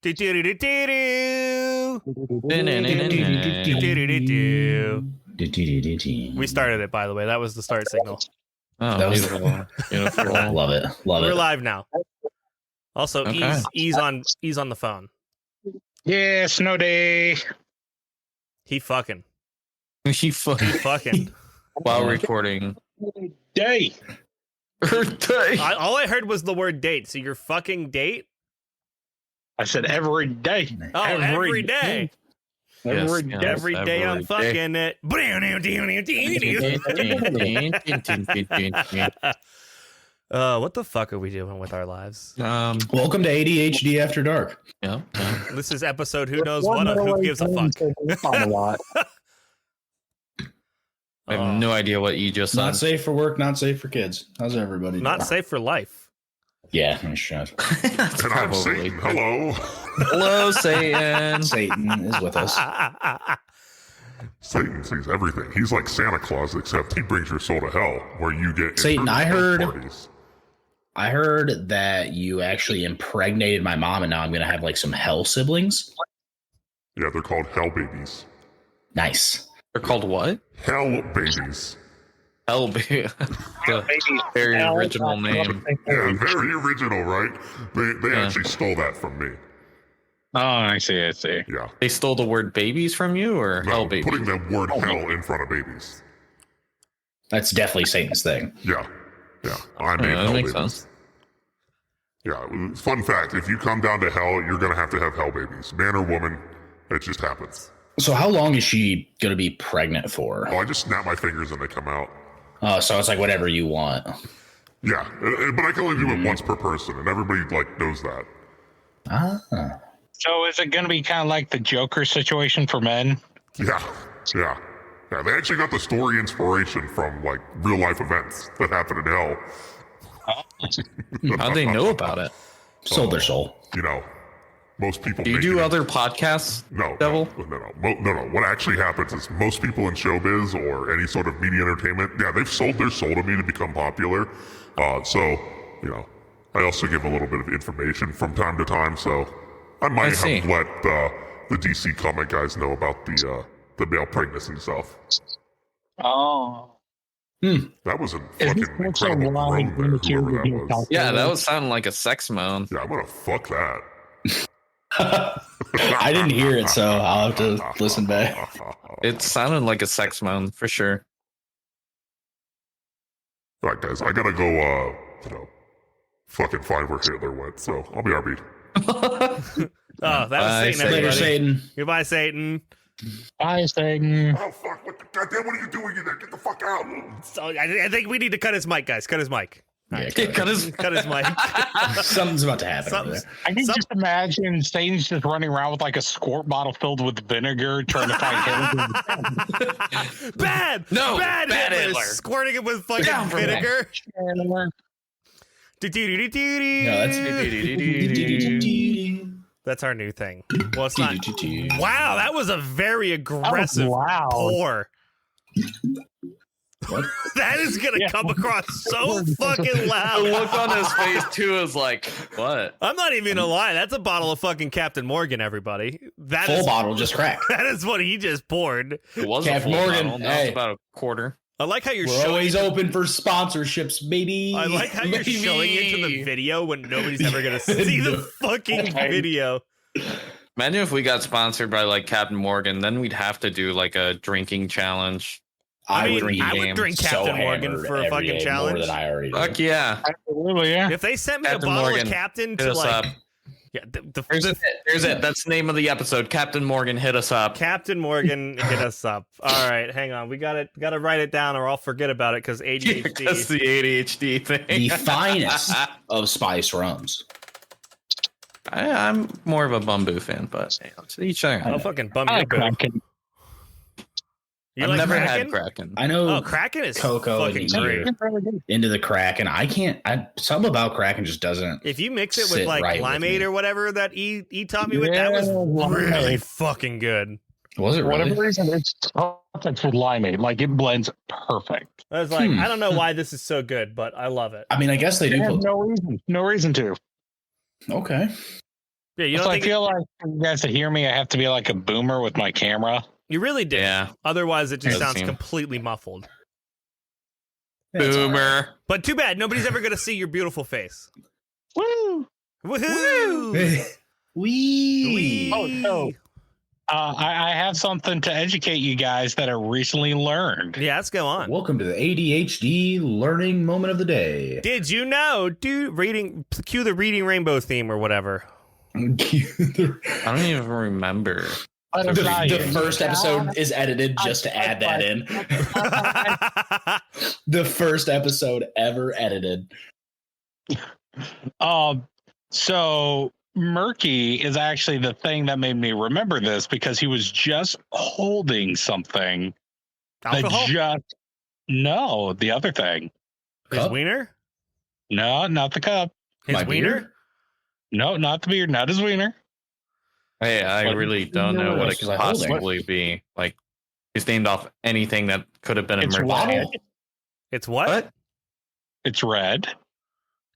We started it, by the way. That was the start signal. Oh, That was- beautiful. Beautiful. Love it. Love We're it. live now. Also, Okay. ease on the phone. Yeah, snow day. He fucking. He Fucking. while recording. Day. All I heard was the word date. So you're fucking date? I said every day. Oh, every day. Every Yes, day. Every day I'm fucking it. What the fuck are we doing with our lives? Welcome to ADHD After Dark. Yeah. This is episode who knows what of who gives a fuck. I have no idea what you just Not said. safe for work, not safe for kids. How's everybody Not doing? safe for life. Yeah, I'm shut. That's And I'm probably- Satan. Hello. Hello, Satan. Satan is with us. Satan sees everything. He's like Santa Claus, except he brings your soul to hell, where you get Satan, I heard- parties. I heard that you actually impregnated my mom, and now I'm going to have like some hell siblings. Yeah, they're called hell babies. Nice. They're called what? Hell babies. Hell, very original name. Yeah, very original, right? They Yeah. actually stole that from me. Oh, I see. I see. Yeah. They stole the word babies from you, or No, hell babies? putting the word hell in front of babies. That's definitely Satan's thing. Yeah. Yeah. I made Yeah, that hell makes babies. sense. Yeah. Fun fact, if you come down to hell, you're going to have hell babies. Man or woman, it just happens. So how long is she going to be pregnant for? Oh, I just snap my fingers and they come out. So it's like whatever you want. Yeah. But I can only do it once per person, and everybody like knows that. Ah. So is it going to be kind of like the Joker situation for men? Yeah, yeah, yeah. They actually got the story inspiration from like real life events that happened in hell. How'd they know about it? Sold their soul. You know, most people. Do you make do it- other podcasts? No, Devil? no. What actually happens is most people in showbiz or any sort of media entertainment, yeah, they've sold their soul to me to become popular. So you know, I also give a little bit of information from time to time. So I might see. have let the DC comic guys know about the male pregnancy stuff. Oh. That was a fucking incredible groan there, whoever that was. Yeah, that was sounding like a sex moan. Yeah, I'm gonna fuck that. I didn't hear it, so I'll have to listen back. It sounded like a sex moan for sure. All right, guys, I gotta go. Fucking find where Hitler went. So I'll be RB. Oh, that was Bye, Satan, Later, everybody. Satan. Goodbye, Satan. Bye, Satan. Oh fuck! Goddamn, what are you doing in there? Get the fuck out! So I think we need to cut his mic, guys. Cut his mic. Yeah, Cut his- Cut his mic. something's about to happen over Something's- there. I can Some- just imagine Satan's just running around with like a squirt bottle filled with vinegar trying to find him. bad bad Hitler. Squirting it with fucking Down from vinegar. No, That's our new thing. Well, it's not. Wow, that was a very aggressive Wow. pour. What? That is gonna Yeah. come across so fucking The loud. look on his face too is like, what? I'm not even gonna lie. That's a bottle of fucking Captain Morgan, everybody. That Full is bottle just cracked. that is what he just poured. It was Captain a full Morgan, bottle. Now hey. it's about a quarter. I like how you're We're showing. always open for sponsorships, baby. I like how you're showing into the video when nobody's ever gonna see the fucking video. Imagine if we got sponsored by like Captain Morgan, then we'd have to do like a drinking challenge. I mean, would I be would drink so Captain Morgan hammered for a every fucking day, challenge. More than I already do. Fuck yeah. Absolutely, yeah. If they sent me Captain a bottle Morgan, of Captain Hit to us like, up. yeah, Here's it. Here's it. That's the name of the episode. Captain Morgan, hit us up. Captain Morgan hit us up. All right, hang on. We gotta write it down, or I'll forget about it because That's ADHD. the ADHD thing. The finest of spice rums. I'm more of a Bumbu fan, but you know, to each their I'll own. fucking bum I your like boo. Kraken. You I've like never Kraken? had Kraken. I know Oh, Kraken is Cocoa and fucking Eater. great. into the Kraken. I can't. Something about Kraken just doesn't. If you mix it with Sit like right with limeade me. or whatever that he taught me with, that was Yeah, really limeade. fucking good. Was it For really? whatever reason, it's perfect with limeade. Like it blends perfect. I was like, I don't know why this is so good, but I love it. I mean, I guess they do. They have Put, no reason to. okay. Yeah, you So don't I think feel like for you guys to hear me, I have to be like a boomer with my camera. you really did. Yeah. Otherwise, it just Does sounds seem- completely muffled. That's all right. Boomer. But too bad, nobody's ever gonna see your beautiful face. Woo! Woohoo! Wee. Oh, no. I have something to educate you guys that I recently learned. Yeah, let's go on. Welcome to the ADHD learning moment of the day. Did you know? Cue the Reading Rainbow theme or whatever. the I don't even remember. the first episode is edited just to add that in. The first episode ever edited. So murky is actually the thing that made me remember this because he was just holding something. Alcohol? No, the other thing. His Cup? wiener? No, not the cup. His My wiener? beard? No, not the beard. Not his wiener. Hey, I What- really don't know what else it could was I holding? possibly be. Like, he's named off anything that could have been a It's murky. red. It's what? What? It's red.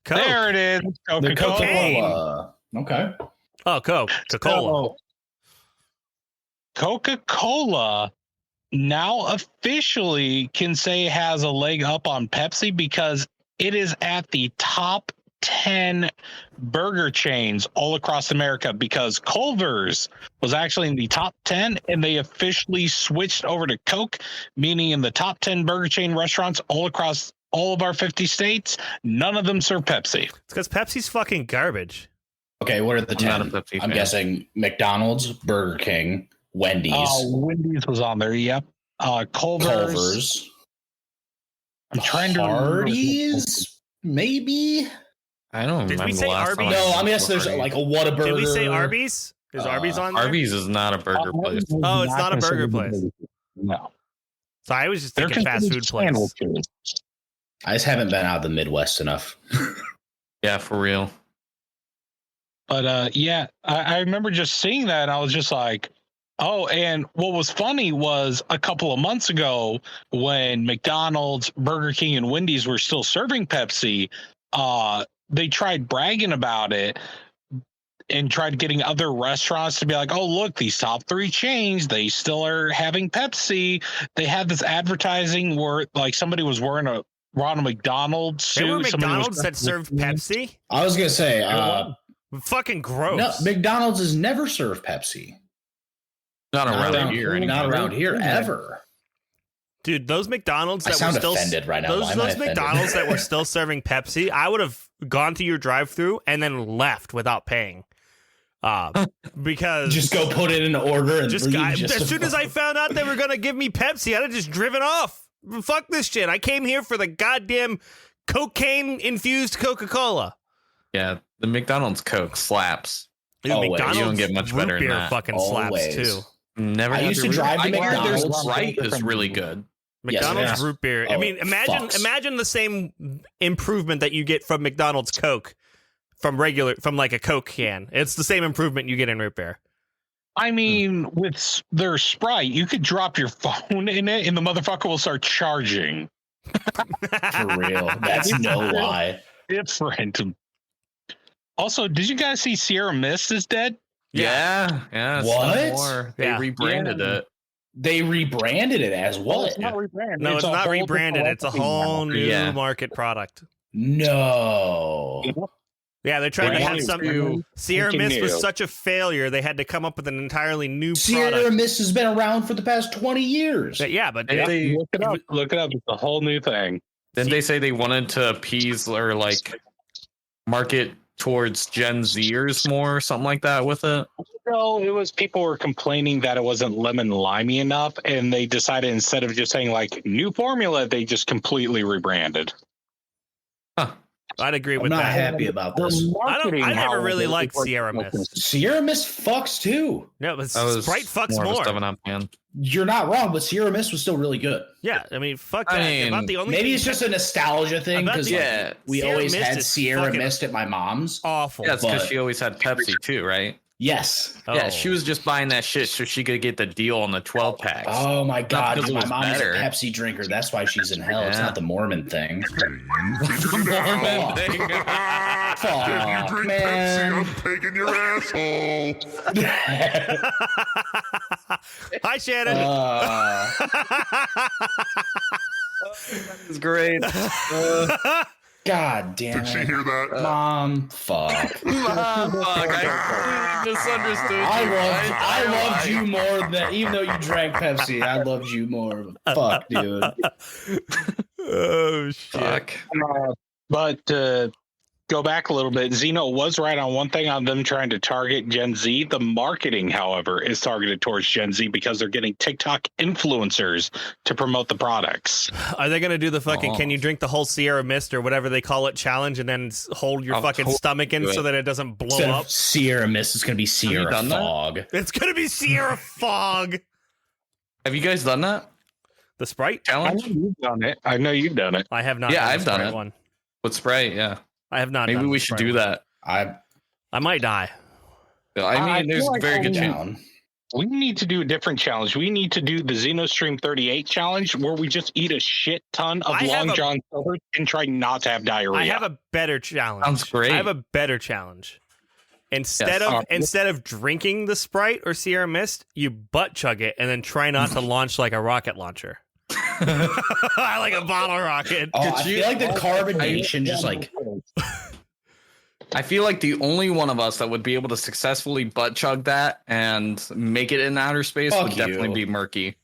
Coke. There it is. The Coca-Cola. Coca-Cola. Okay. Oh, Coke. Coca-Cola. So, Coca-Cola now officially can say has a leg up on Pepsi because it is at the top 10 burger chains all across America because Culver's was actually in the top 10 and they officially switched over to Coke, meaning in the top 10 burger chain restaurants all across all of our 50 states, none of them serve Pepsi. It's because Pepsi's fucking garbage. Okay, what are the I'm not 10? a Pepsi I'm fan. guessing McDonald's, Burger King, Wendy's, Wendy's was on there. Yep. Culver's. I'm trying to remember. Hardee's, maybe? I don't Did we remember say the last time Arby's? No, I I mean, yes, there's Arby's. like a Whataburger. Did we say Arby's? Is Arby's on there? Arby's is not a burger place. Oh, it's not a burger place. No. So I was just They're thinking fast food considered place. sandwiches. I just haven't been out of the Midwest enough. Yeah, for real. But yeah, I remember just seeing that and I was just like, oh, and what was funny was a couple of months ago when McDonald's, Burger King, and Wendy's were still serving Pepsi, they tried bragging about it and tried getting other restaurants to be like, oh, look, these top 3 chains, they still are having Pepsi. They had this advertising where like somebody was wearing a Ronald McDonald suit. There were somebody was- McDonald's that served Pepsi? I was going to say, Fucking gross. no, McDonald's has never served Pepsi. Not around here. Not anymore. around here, ever. Dude, those McDonald's I that were sound still offended right now. those Why am I offended? McDonald's that were still serving Pepsi, I would have gone to your drive-through and then left without paying. Because Just go put it in order and just leave as soon as I found out they were gonna give me Pepsi, I'd have just driven off. Fuck this shit. I came here for the goddamn cocaine-infused Coca-Cola. Yeah, the McDonald's Coke slaps. Dude, Always. McDonald's You don't get much root better than beer that. fucking Always. slaps too. Never. I had used to read- drive to I heard their McDonald's. Sprite is really good. Yes, it McDonald's is. root beer. I Oh, mean, it imagine fucks. the same improvement that you get from McDonald's Coke from like a Coke can. It's the same improvement you get in root beer. I mean, with their Sprite, you could drop your phone in it and the motherfucker will start charging. For real. That's no lie. Different. Also, did you guys see Sierra Mist is dead? Yeah. It's What? no more. They Yeah. rebranded it. They rebranded it as what? rebranded. No, it's a not whole rebranded. different It's a recipe whole now. new Yeah. market product. No. Yeah, they're trying to What have do some. you do? Sierra Thinking Mist was new. such a failure, they had to come up with an entirely new Sierra product. Mist has been around for the past 20 years. Yeah, but Didn't they, Look it up. Look it up. It's a whole new thing. didn't they say they wanted to appease or like market towards Gen Zers more or something like that with it? No, it was people were complaining that it wasn't lemon limey enough, and they decided instead of just saying like new formula, they just completely rebranded. I'd agree I'm with not that. happy about this. I never really liked Sierra Mist. Sierra Mist fucks too. No, but I was Sprite fucks more of a more. 7-Up fan. You're not wrong, but Sierra Mist was still really good. Yeah, I mean, fuck I that. mean, About the only Maybe thing it's just a nostalgia thing About because the- Yeah. we Sierra always Mist had is Sierra fucking Mist at my mom's. awful. Yeah, it's because But- she always had Pepsi too, right? Yes. Yeah, Oh. she was just buying that shit so she could get the deal on the 12 packs. Oh my god, because it my was mom is a better. Pepsi drinker. That's why she's in hell. It's Yeah. not the Mormon thing. You figured it out. If you drink man. Pepsi, I'm taking your asshole. Hi, Shannon. It's great. God damn Did she it. hear that? Mom, fuck. Fuck, I completely misunderstood you. I loved you more than even though you drank Pepsi. I loved you more. Fuck, dude. Oh shit. Fuck. But go back a little bit. Zeno was right on one thing on them trying to target Gen Z. The marketing, however, is targeted towards Gen Z because they're getting TikTok influencers to promote the products. Are they gonna do the fucking can you drink the whole Sierra Mist or whatever they call it challenge and then hold your I'll fucking totally stomach in do so it. that it doesn't blow Instead up? of Sierra Mist, it's gonna be Sierra done that? Fog. It's gonna be Sierra Fog. Have you guys done that The Sprite? I know challenge? you've done it. I know you've done it. I have not. Yeah, done the I've done Sprite it. One. With Sprite, yeah. I have not. Maybe done we the should Sprite do one. that. I might die. I mean, there's feel like very I'm good chance. Down. We need to do a different challenge. We need to do the Xenostream 38 challenge where we just eat a shit ton of I have Long a- John Silver and try not to have diarrhea. I have a better challenge. Sounds great. I have a better challenge. Instead Yes. instead of drinking the Sprite or Sierra Mist, you butt chug it and then try not to launch like a rocket launcher. Like a bottle rocket. Oh, Could I you- feel like the carbonation just like I feel like the only one of us that would be able to successfully butt chug that and make it in outer space Fuck would definitely you. be Murky.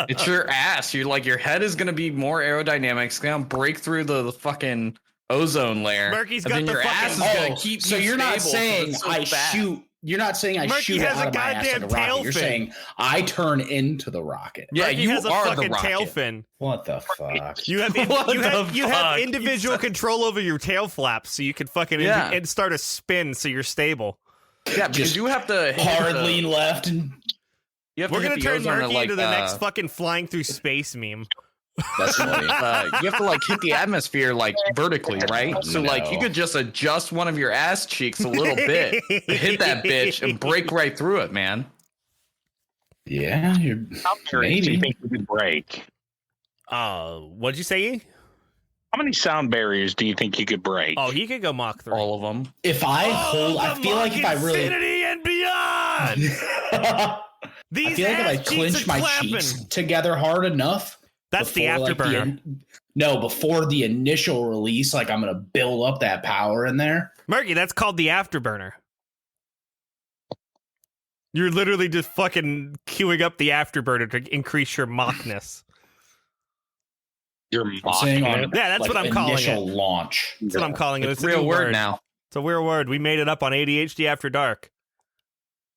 It's your ass. You're like your head is gonna be more aerodynamic. It's gonna break through the fucking ozone layer. Murky's and got then the your fucking- ass is gonna oh, keep. so you you're not stable 'cause saying it's so I fat. shoot. You're not saying I Murky shoot it has a out of my ass goddamn like a rocket. tail You're fin. saying I turn into the rocket. Yeah, Murky you has a are the fucking tail rocket. fin. What the fuck? You have What you have, the you have fuck? individual control over your tail flaps, so you can fucking Yeah. and start a spin, so you're stable. Yeah, because Just you have to hit Hard the- lean left and You have to We're hit gonna the turn ozone to, Murky like, into the next fucking flying through space meme. that's funny. you have to like hit the atmosphere like vertically, right? So like you No. could just adjust one of your ass cheeks a little bit, hit that bitch, and break right through it, man. Yeah, you're How many do you maybe. think you could break? What'd you say? E? How many sound barriers do you think you could break? Oh, he could go Mach 3. All of them. If I hold, I feel like if I really, Infinity and beyond. I These feel like if I ass cheeks clinch are my clapping. cheeks together hard enough, That's the before, like, afterburner. before the initial release, like I'm gonna build up that power in there. Murky, that's called the afterburner. You're literally just fucking queuing up the afterburner to increase your Machness. You're I'm mocking saying it. on Yeah, that's what I'm calling initial it. launch. That's what I'm calling it. It's It's a a real new word now. It's a real word. We made it up on ADHD After Dark.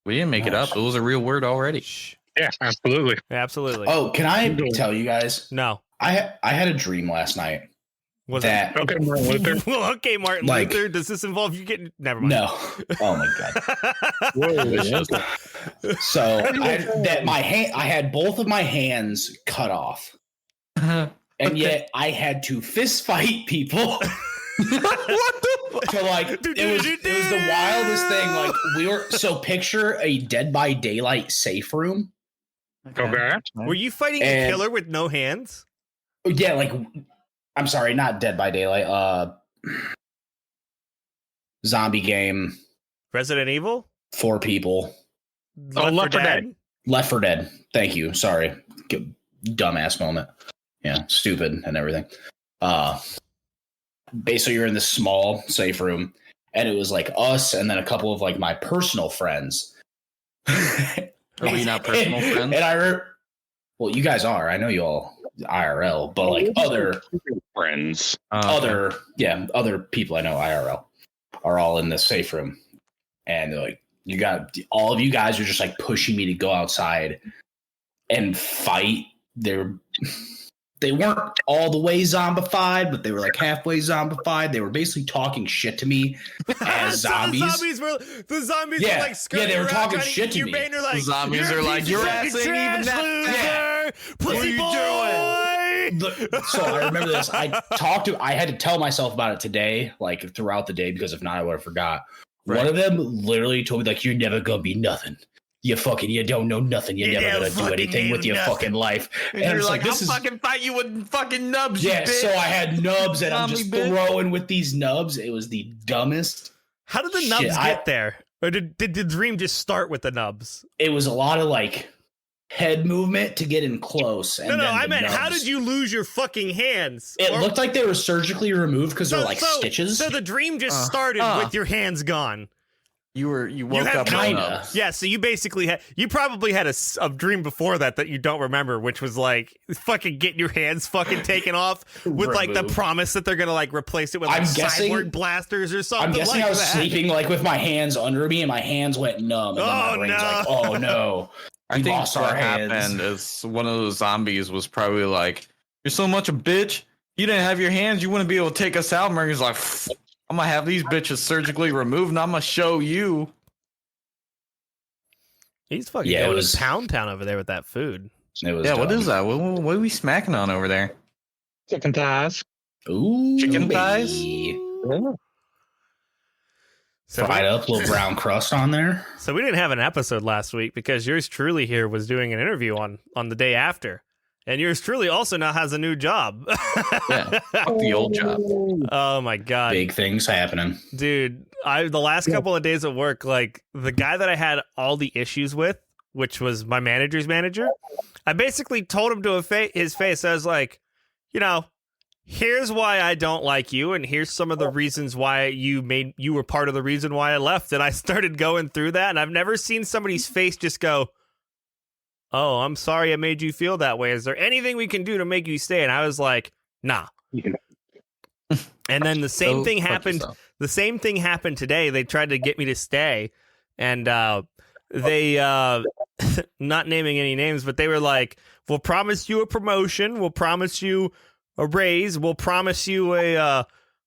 We didn't make it up. It was a real word already. Shh. Yeah, absolutely. Absolutely. Oh, can I tell you guys? No. I had a dream last night Was that Okay, Martin Luther. it? Well, okay, Martin Like- Luther. Does this involve you getting? Never mind. no. Oh my god. So I had both of my hands cut off, and yet I had to fist fight people. What the So like it was the wildest thing. Like we were picture a Dead by Daylight safe room. Okay. Were you fighting a And- killer with no hands? Yeah, like I'm sorry, not Dead by Daylight. Zombie game, Resident Evil? 4 people. Left 4 Dead. Left 4 Dead. Thank you. Sorry. Dumbass moment. Yeah, stupid and everything. Basically, you're in this small safe room, and it was like us and then a couple of like my personal friends. Are we not personal friends? And well, you guys are. I know you all IRL, but like other friends. other people I know IRL are all in this safe room, and they're like, you got all of you guys are just like pushing me to go outside and fight. They weren't all the way zombified, but they were like halfway zombified. They were basically talking shit to me as So zombies. the zombies Yeah. were like skirting Yeah, they were around talking trying shit to eat you, me. Bane, they're like, The zombies "You're are a like, piece your of ass fucking ain't even trash, that loser! What are you Pussy boy!" So I remember this. I had to tell myself about it today, like throughout the day, because if not, I would have forgot. Right. One of them literally told me, like, you're never gonna be nothing. you don't know nothing. You're never gonna do anything with your fucking life. And I'm you're just like, this I'll is fucking fight you with fucking nubs. yeah. you bitch. So I had nubs, and I'm just Zombie bitch. throwing with these nubs. It was the dumbest. How did the Shit, nubs get there? Or did the dream just start with the nubs? It was a lot of like head movement to get in close. And No, then I the meant, how nubs. did you lose your fucking hands? It Or- looked like they were surgically removed because they're like stitches. So the dream just started with your hands gone. You woke had up with kinda. nubs. Yeah, so you probably had a dream before that you don't remember, which was like fucking getting your hands fucking taken off with like the Removed. promise that they're gonna like replace it with like I'm guessing- cyborg blasters or something. I'm guessing like I was that. sleeping like with my hands under me, and my hands went numb. And then my Oh, brain's no. like, oh no. I We think lost what our hands. happened is one of those zombies was probably like, "You're so much a bitch. You didn't have your hands. You wouldn't be able to take us out." Murray's like, "I'm gonna have these bitches surgically removed, and I'm gonna show you." He's fucking Yeah, it going was- to Pound Town over there with that food. It was Yeah, what dumb. is that? What are we smacking on over there? Chicken thighs. Ooh, Chicken baby. thighs? So Fried up, little brown crust on there. So we didn't have an episode last week because yours truly here was doing an interview on the day after. And yours truly also now has a new job. Yeah, fuck the old job. Oh my god. Big things happening. Dude, the last couple of days at work, like the guy that I had all the issues with, which was my manager's manager, I basically told him to his face, I was like, here's why I don't like you, and here's some of the reasons why you were part of the reason why I left. And I started going through that, and I've never seen somebody's face just go, "Oh, I'm sorry I made you feel that way. Is there anything we can do to make you stay?" And I was like, "Nah." And then the same Go thing fuck happened. yourself. The same thing happened today. They tried to get me to stay, and they not naming any names, but they were like, "We'll promise you a promotion. We'll promise you a raise. We'll promise you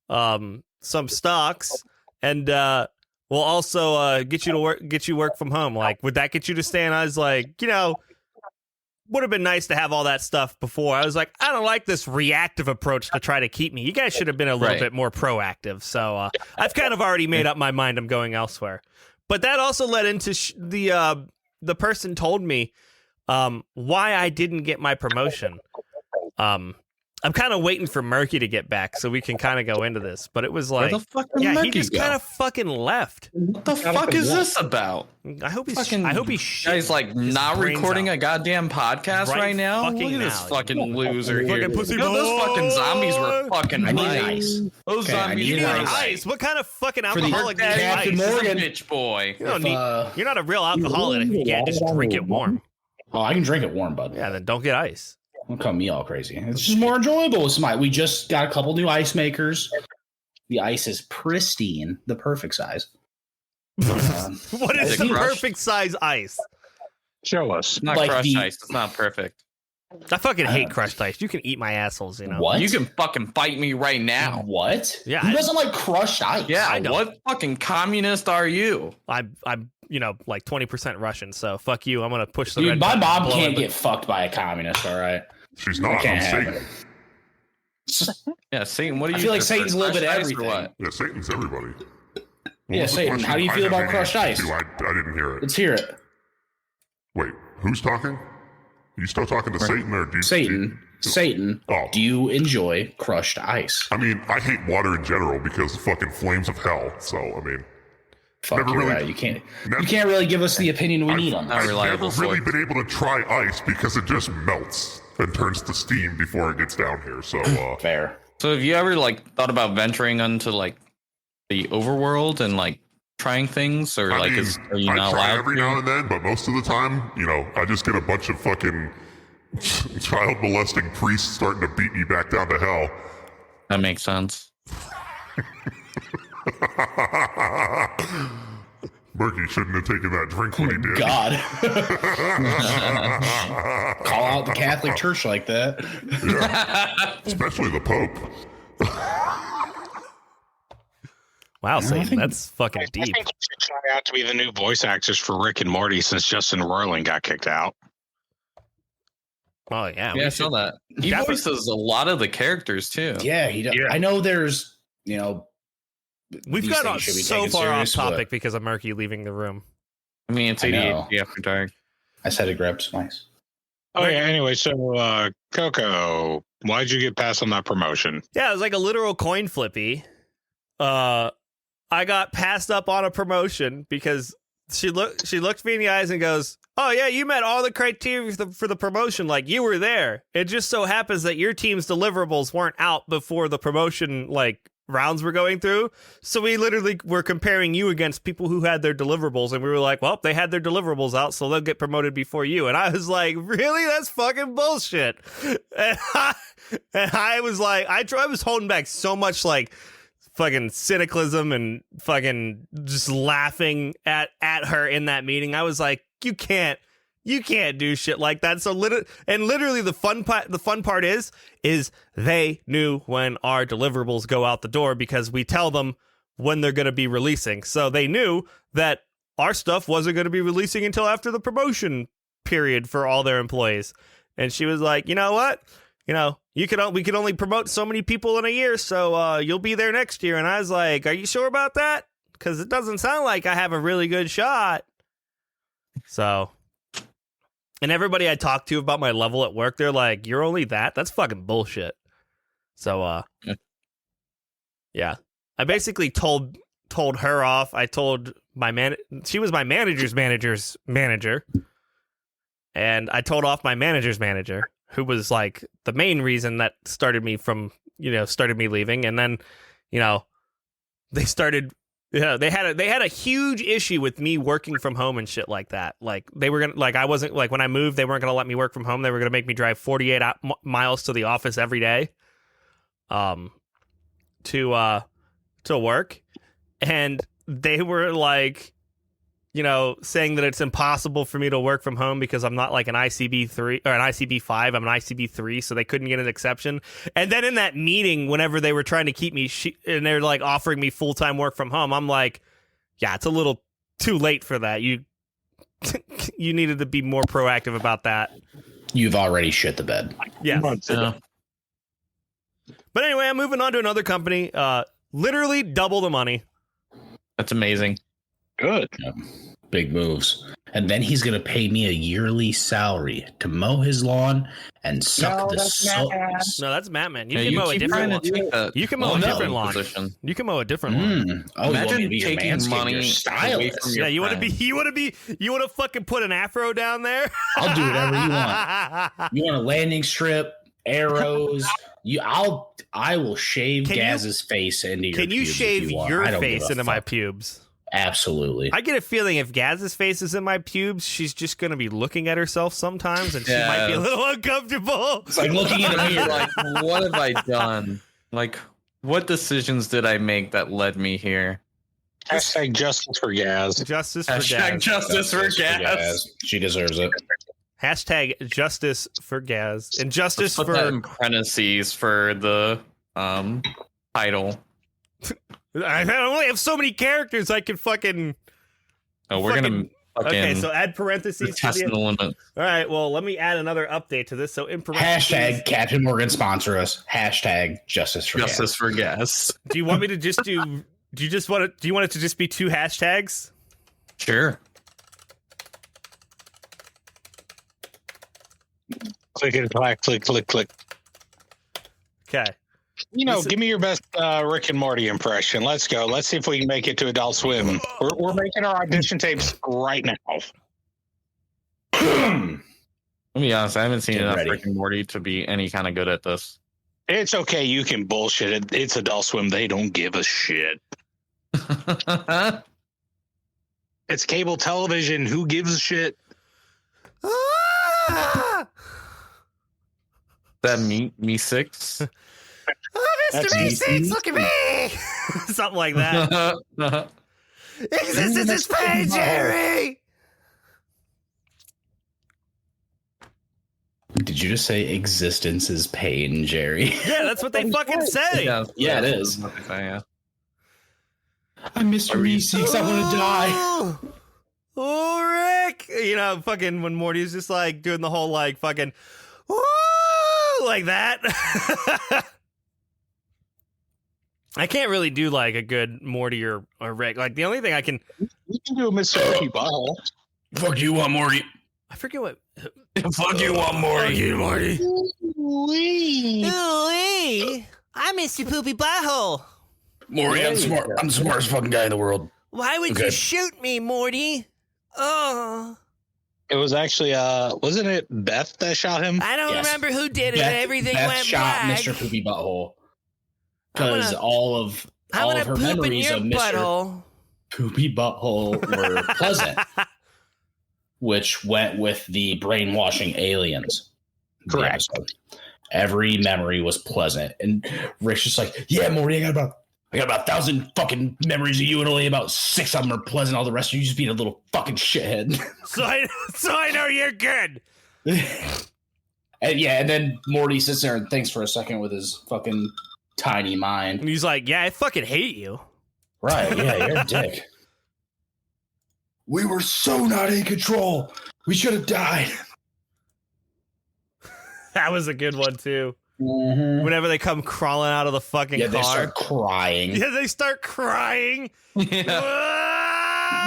some stocks, and we'll also get you work from home. Like, would that get you to stay?" And I was like, would have been nice to have all that stuff before. I was like, I don't like this reactive approach to try to keep me. You guys should have been a little Right. bit more proactive. So I've kind of already made up my mind. I'm going elsewhere. But that also led into the person told me why I didn't get my promotion. I'm kind of waiting for Murky to get back so we can kind of go into this. But it was Where like, the fuck did yeah, he Murky just go? kind of fucking left. What the fuck is this about? I hope he's. Fucking I hope he's shit. Guys, like his not brains recording out. a goddamn podcast Right right now. fucking Look at this now. fucking loser here. Fucking pussy Those fucking zombies were boy. fucking I need right. ice. Those Okay, I zombies need You need were ice. right. ice. What kind of fucking For the alcoholic needs Captain ice? This is a Morgan. bitch boy. You don't If, need. You're not a real alcoholic if you can't just drink it warm. Oh, I can drink it warm, bud. Yeah, then don't get ice. Don't come me all crazy. It's just more enjoyable. We just got a couple new ice makers. The ice is pristine, the perfect size. What is Is the it crushed? perfect size ice? Show us. It's not Like crushed the- ice. It's not perfect. I fucking hate crushed ice. You can eat my assholes, you know. What? You can fucking fight me right now. What? Yeah, Who I- doesn't like crushed ice? Yeah, I don't. what fucking communist are you? I'm like 20% Russian, so fuck you. I'm gonna push the Dude, red my button and mom blow can't it. get fucked by a communist, all right? She's not. Can't I'm have Satan. it. Yeah, Satan, what do I you feel like prefer, Satan's a little bit of crushed ice or everything. what? Yeah, Satan's everybody. What Yeah, was the Satan, question? how do you I feel have about an crushed answer ice? to. I didn't hear it. Let's hear it. Wait, who's talking? You still talking to Satan or do you? Satan, Oh. do you enjoy crushed ice? I mean, I hate water in general because of fucking flames of hell. So, I mean, Fuck, Never you're really- right. You can't never- really give us the opinion we need on Not this. I've reliable never really source. been able to try ice because it just melts and turns to steam before it gets down here. So, Fair. So have you ever like thought about venturing onto like the overworld and like trying things, or I like mean, are you I not try allowed every to? now and then, but most of the time, I just get a bunch of fucking child molesting priests starting to beat me back down to hell. That makes sense. Murky shouldn't have taken that drink when he did. God. Call out the Catholic Church like that. Especially the Pope. Wow, Satan, that's fucking I deep. think you should try out to be the new voice actors for Rick and Morty since Justin Roiland got kicked out. Oh yeah, Yeah, I saw that. He Definitely- voices a lot of the characters too. Yeah, he does. Yeah. I know there's, We've these got things should be so taken far serious, off but- topic because of Murky leaving the room. I mean, it's I know. ADHD after dark. I said it grabbed some ice. Oh yeah. Anyway, so Coco, why'd you get passed on that promotion? Yeah, it was like a literal coin flippy. I got passed up on a promotion because she looked me in the eyes and goes, "Oh yeah, you met all the criteria for the promotion. Like you were there. It just so happens that your team's deliverables weren't out before the promotion like rounds were going through. So we literally were comparing you against people who had their deliverables, and we were like, well, they had their deliverables out, so they'll get promoted before you." And I was like, really? That's fucking bullshit. And I was like, I was holding back so much like fucking cynicalism and fucking just laughing at her in that meeting. I was like, you can't do shit like that. So literally the fun part is they knew when our deliverables go out the door because we tell them when they're going to be releasing. So they knew that our stuff wasn't going to be releasing until after the promotion period for all their employees. And she was like, you know what? You know, we could only promote so many people in a year, so you'll be there next year. And I was like, are you sure about that? Because it doesn't sound like I have a really good shot. So, and everybody I talked to about my level at work, they're like, you're only that? That's fucking bullshit. So, yeah. I basically told her off. I told she was my manager's manager. And I told off my manager's manager, who was like the main reason that started me leaving. And then, they started, they had a huge issue with me working from home and shit like that. Like they were going to, like, I wasn't like, when I moved, they weren't going to let me work from home. They were going to make me drive 48 miles to the office every day, to work. And they were like, saying that it's impossible for me to work from home because I'm not like an ICB-3 or an ICB-5. I'm an ICB-3, so they couldn't get an exception. And then in that meeting, whenever they were trying to keep me, and they're like offering me full-time work from home, I'm like, yeah, it's a little too late for that. You needed to be more proactive about that. You've already shit the bed. Yeah. But anyway, I'm moving on to another company. Literally double the money. That's amazing. Good. Yep. Big moves. And then he's going to pay me a yearly salary to mow his lawn and suck the salt. No, that's Mattman. You Yeah, can mow a keep different trying to lawn. take that You can mow a no. different lawn. position. You can mow a different lawn. Oh, Imagine you want me to be your taking manscaper, money your away stylist. from your Yeah, you want friend. to fucking put an afro down there? I'll do whatever you want. You want a landing strip, arrows? I will shave Can you- Gaz's face into your Can you pubes if shave want. your I don't face give a into my fuck. pubes? Absolutely. I get a feeling if Gaz's face is in my pubes, she's just going to be looking at herself sometimes, and she might be a Yes. little uncomfortable. It's like looking in a You're mirror. like, what have I done? Like, what decisions did I make that led me here? Hashtag justice for Gaz. Justice for Hashtag Gaz. justice for Justice for gas. Gaz. She deserves it. Hashtag justice for Gaz. And Let's justice put that for... in parentheses for the title. I only have so many characters I can fucking... Oh, we're gonna Fucking- fucking Okay, so add parentheses. To test the... the limit. All right, well, let me add another update to this. So in parentheses... Hashtag Captain Morgan sponsor us. Hashtag justice for Gaz. Justice for gas. Do you want me to just do... Do you want it to just be 2 hashtags? Sure. Click it, clack, click, click, click. Okay. Give me your best Rick and Morty impression. Let's go. Let's see if we can make it to Adult Swim. We're making our audition tapes right now. Let me be honest, I haven't seen Get enough ready. Rick and Morty to be any kind of good at this. It's okay. You can bullshit it. It's Adult Swim. They don't give a shit. It's cable television. Who gives a shit? Ah! That me six. Oh, Mr. That's Basics, look at me! Something like that. Existence is pain, Jerry! Did you just say existence is pain, Jerry? Yeah, that's what they fucking say. Yeah, it is. Yeah. I'm Mr. Meeseeks. I want to die. Oh, Rick! Fucking when Morty's just like doing the whole like fucking woo, like that. I can't really do like a good Morty or Rick. Like the only thing I can You do Mr. Cookie Butthole. Fuck you, Morty. I forget what. Fuck you, Morty. Fuck you, Marty. Wee. Ooh, I'm Mr. Poopy Butthole. Morty, I'm smart. I'm the smartest fucking guy in the world. Why would Okay. you shoot me, Morty? Oh, It was actually, wasn't it Beth that shot him? I don't Yes. remember who did it. Everything Beth went shot black. Mr. Poopy Butthole I'm because gonna- all of I'm her gonna poop in memories your of Mr. butthole. Poopy Butthole were pleasant, which went with the brainwashing aliens. Correct. The episode. Every memory was pleasant, and Rick's just like, "Yeah, Morty, I got about 1,000 fucking memories of you, and only about 6 of them are pleasant. All the rest of you just being a little fucking shithead." so I know you're good. And yeah, and then Morty sits there and thinks for a second with his fucking tiny mind. And he's like, "Yeah, I fucking hate you." Right, yeah, you're a dick. We were so not in control. We should have died. That was a good one too. Mm-hmm. Whenever they come crawling out of the fucking Yeah, car, they start crying. yeah, they start crying. Yeah.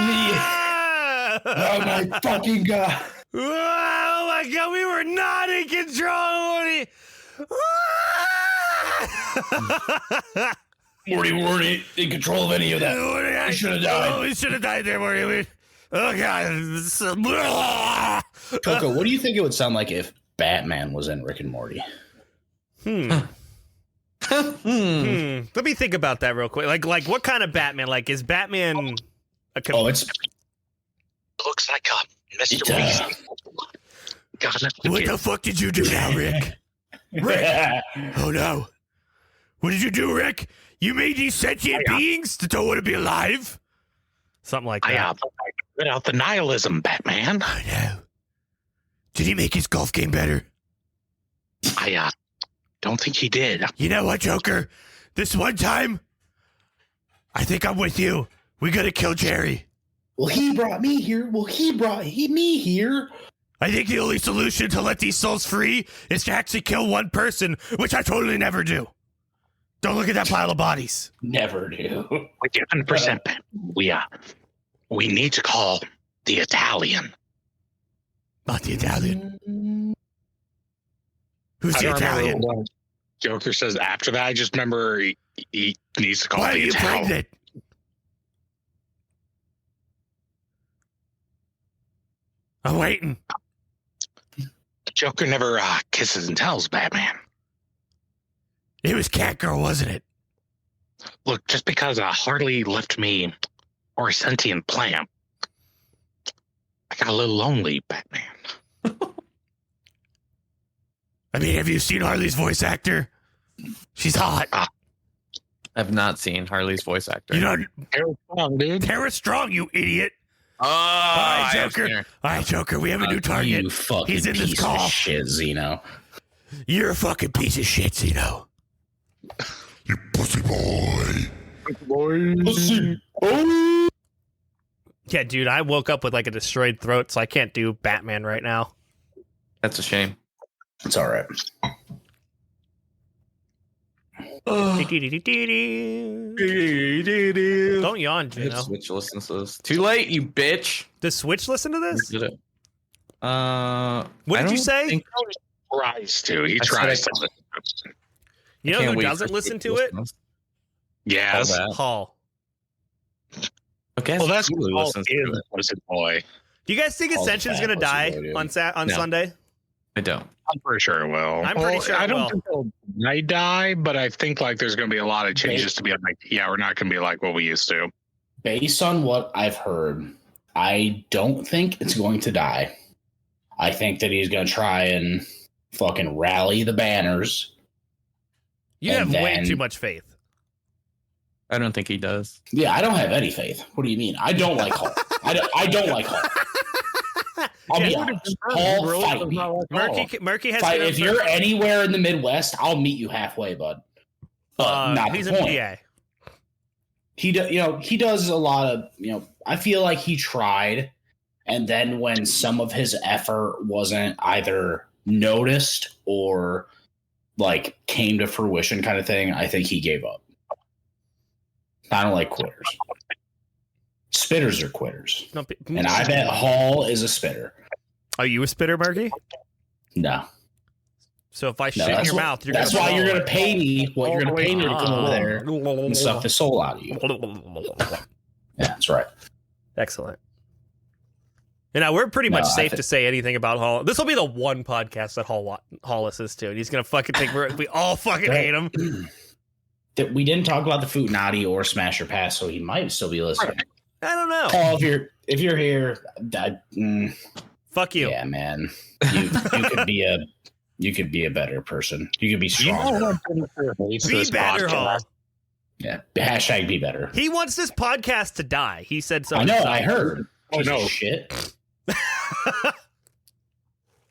Ah! Oh my fucking god. Oh my god, we were not in control, Morty. Ah! Morty weren't in control of any of that. Morty, We should have died. Oh, we should have died there, Morty. Oh god. This is- Ah! Coco, what do you think it would sound like if Batman was in Rick and Morty? Let me think about that real quick. Like what kind of Batman? Like, is Batman a Oh, it's Looks like a Mr. It, Weasley. God, What the fuck did you do now, Rick? Rick! Oh no. What did you do, Rick? You made these sentient beings that don't want to be alive? Something like I that. put out the nihilism, Batman. I know. Did he make his golf game better? I don't think he did. You know what, Joker? This one time, I think I'm with you. We gotta kill Jerry. Well, he brought me here. Well, he brought me here. I think the only solution to let these souls free is to actually kill one person, which I totally never do. Don't look at that pile of bodies. Never do. 100%. We need to call the Italian. Not the Italian. Who's I the don't remember Italian? what Joker says after that. I just remember he needs to call Why are the you Italian. pregnant? I'm waiting. Joker never kisses and tells Batman. It was Catgirl, wasn't it? Look, just because Harley left me or a sentient plant, I got a little lonely, Batman. I mean, have you seen Harley's voice actor? She's hot. I've not seen Harley's voice actor. You know, Harold Strong, dude. Tara Strong, you idiot. Oh, right, I have Joker. seen her. All right, Joker, we have a new target. You fucking He's in this piece call. of shit, Zeno. You're a fucking piece of shit, Zeno. You pussy boy. Yeah, dude, I woke up with like a destroyed throat, so I can't do Batman right now. That's a shame. It's all right. Don't yawn, Gino. Switch listens to this. Too late, you bitch. Does Switch listen to this? Did it? What I did you don't say? think- Tries to. He I said tries I- to. You know can't who wait doesn't for listen Switch to it? listens. Yes. All that. Hall. Okay, Well, that's Hulu all listens to is it. Pussy Boy. Do you guys think Hall's Ascension's fat gonna pussy die boy, dude. on No. Sunday? I don't. I'm pretty sure it will. I'm pretty sure it I don't will. think they'll die, but I think like there's going to be a lot of changes to be like, yeah, we're not going to be like what we used to. Based on what I've heard, I don't think it's going to die. I think that he's going to try and fucking rally the banners. You And have way then- too much faith. I don't think he does. Yeah, I don't have any faith. What do you mean? I don't like Hulk. I don't like Hulk. I'll be Yeah, honest. Hulk, fight me. Murky has Fight. been If you're anywhere in the Midwest, I'll meet you halfway, bud. But not he's the in point. PA. He does a lot of, I feel like he tried, and then when some of his effort wasn't either noticed or like came to fruition kind of thing, I think he gave up. I don't like quitters. Spitters are quitters. No, And I bet Hall is a spitter. Are you a spitter, Marky? No. So if I No, shit in that's your what- mouth, you're That's gonna why you're going to pay me what you're going to pay me to come over there and suck the soul out of you. Yeah, that's right. Excellent. And now we're pretty No, much I safe thi- to say anything about Hall. This will be the one podcast that Hall listens to, and he's gonna fucking think we all fucking hate him. That we didn't talk about the Futanati or Smash or Pass, so he might still be listening. I don't know. Paul, if you're here, Fuck you. yeah, man, you could be a better person. You could be You know stronger. what I'm pretty sure hates Be this better, podcast? Hall. Yeah, hashtag be better. He wants this podcast to die. He said so. I know. himself. I heard. Oh, Piece of no. shit.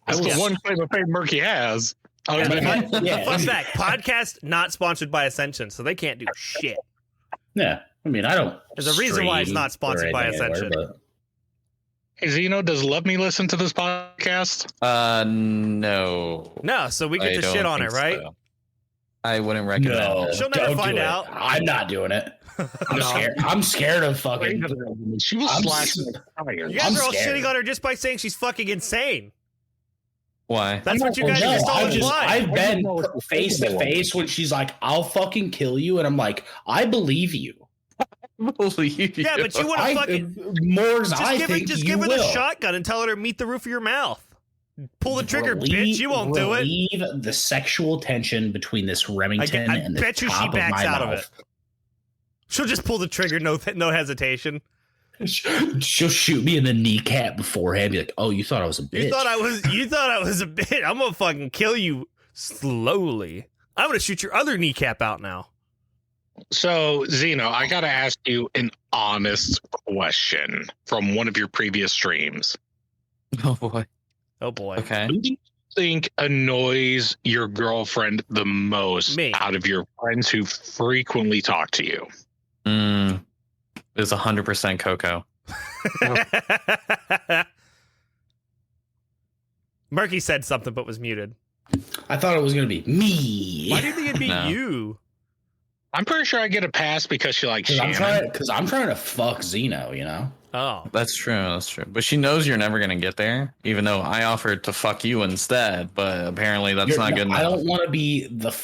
That's was- the one claim of fame Murky has. Other Yeah, than that, but- yeah, Fun fact: podcast not sponsored by Ascension, so they can't do shit. yeah. I mean, I don't. There's a reason why it's stream not sponsored or by anything anywhere, Ascension. hey, Zeno, does Love Me listen to this podcast? No. No, so we get I to don't shit on think it, right? so. I wouldn't but recommend no, it. She'll never don't find do it. out. I'm not doing it. I'm No. scared. I'm scared of fucking. She was I'm slashing the tires. You guys I'm are all scared. shitting on her just by saying she's fucking insane. Why? That's what you guys No, just all I've implied. I've been know it's face to capable of. face when she's like, "I'll fucking kill you," and I'm like, "I believe you." Believe you. Yeah, but you want to I, fucking more as just I give her, think just you give her will. the shotgun and tell her to meet the roof of your mouth. Pull the trigger, Relieve- bitch. You won't do it. Relieve the sexual tension between this Remington I and the bet you she top of backs my out of mouth. She'll just pull the trigger, no hesitation. She'll shoot me in the kneecap beforehand. Be like, "Oh, you thought I was a bitch." You thought I was a bit. I'm gonna fucking kill you slowly. I'm gonna shoot your other kneecap out now. So, Zeno, I got to ask you an honest question from one of your previous streams. Oh boy. Oh boy. Okay. Who do you think annoys your girlfriend the most Me. out of your friends who frequently talk to you? It's 100% Coco. Murky said something but was muted. I thought it was gonna be me. Why do you think it'd be No. you? I'm pretty sure I get a pass because she likes Because Shannon. I'm trying to fuck Zeno. You know. Oh. That's true. That's true. But she knows you're never gonna get there, even though I offered to fuck you instead. But apparently that's not good enough. I don't want to be the.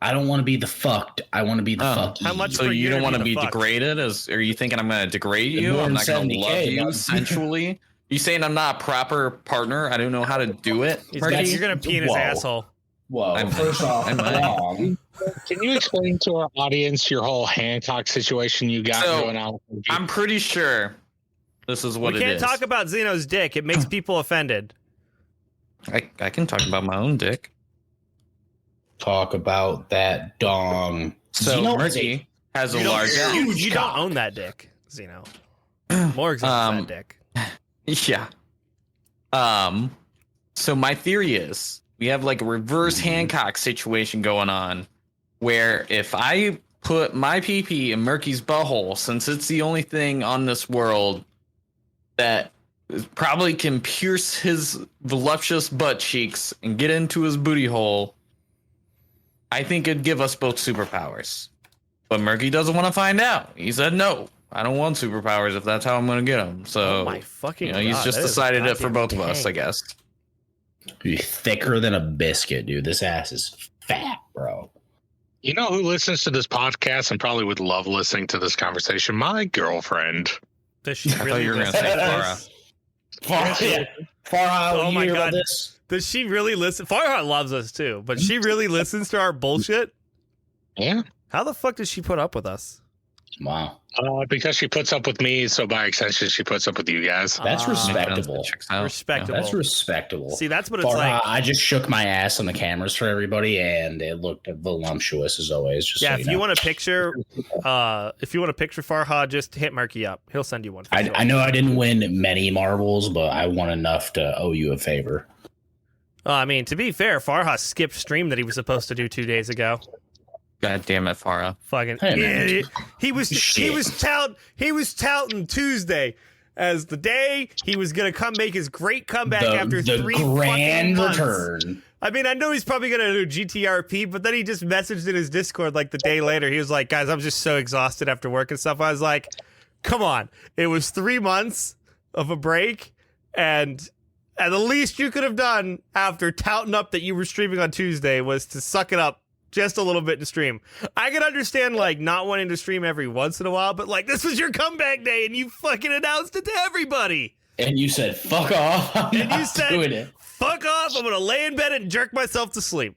I don't want to be the fucked. I want to be the Oh. fucked. How much So for you don't want to to be fuck? degraded? Are you thinking I'm gonna degrade you? More I'm than not gonna 70K, love you no. sensually? You saying I'm not a proper partner? I don't know how to do it. He's Marty? got- you're gonna pee in his Whoa. asshole. Whoa! I'm- First off, I'm- wrong. Can you explain to our audience your whole Hancock situation you got So, going on? I'm pretty sure this is what We it can't is. talk about Zeno's dick. It makes people offended. I can talk about my own dick. Talk about that dong. So Zeno is Murky has a You don't, large. you don't cock. own that dick, Zeno. Morgs owns that dick. Yeah. So my theory is we have like a reverse Hancock situation going on where if I put my PP in Murky's butthole, since it's the only thing on this world that probably can pierce his voluptuous butt cheeks and get into his booty hole, I think it'd give us both superpowers. But Murky doesn't want to find out. He said, no, I don't want superpowers if that's how I'm going to get them. So, Oh my fucking you know, he's God, just that is decided it for goddamn both of us, I tank. guess. You're thicker than a biscuit, dude. This ass is fat, bro. You know who listens to this podcast and probably would love listening to this conversation? My girlfriend. Does she I thought really you were going to listen say to Farah. this? Farha, Oh you my hear about God. this? Does she really listen? Farhat loves us too, but she really listens to our bullshit. Yeah. How the fuck does she put up with us? Wow, Because she puts up with me, so by extension, she puts up with you guys. that's Ah. respectable. Checks out. Respectable. That's respectable. See, that's what it's Farha, like. I just shook my ass on the cameras for everybody, and it looked voluptuous as always. Just Yeah, so if you you know. want a picture, Farhad, just hit Murky up. He'll send you one. for sure. I know I didn't win many marbles, but I won enough to owe you a favor. I mean, to be fair, Farha skipped stream that he was supposed to do 2 days ago. God damn it, Farah. Fucking Hey, man. idiot. He was Shit. touting Tuesday as the day he was gonna come make his great comeback after the 3 grand fucking months. return. I mean, I know he's probably gonna do GTRP, but then he just messaged in his Discord like the day later. He was like, "Guys, I'm just so exhausted after work and stuff." I was like, come on. It was 3 months of a break, and the least you could have done after touting up that you were streaming on Tuesday was to suck it up just a little bit to stream. I can understand, like, not wanting to stream every once in a while, but, like, this was your comeback day, and you fucking announced it to everybody. And you said, fuck off. I'm And not you said, doing it. fuck off, I'm going to lay in bed and jerk myself to sleep.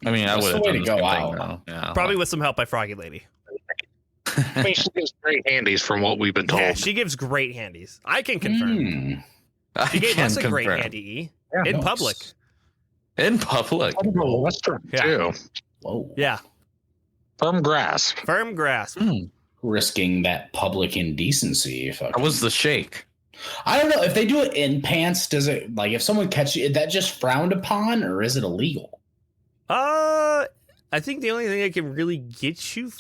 I mean, I That's would the have way done to the go same thing, out. though. Yeah. Probably with some help by Froggy Lady. I mean, she gives great handies from what we've been told. Yeah, she gives great handies. I can confirm. Mm. I She gave can us a great confirm. handy, E. Yeah, in nice. public. In public. Western Yeah. too. Whoa. Yeah, Firm grasp. firm grasp. Risking that public indecency. That was the shake. I don't know if they do it in pants. Does it, like, if someone catches you, is that just frowned upon, or is it illegal? I think the only thing that can really get you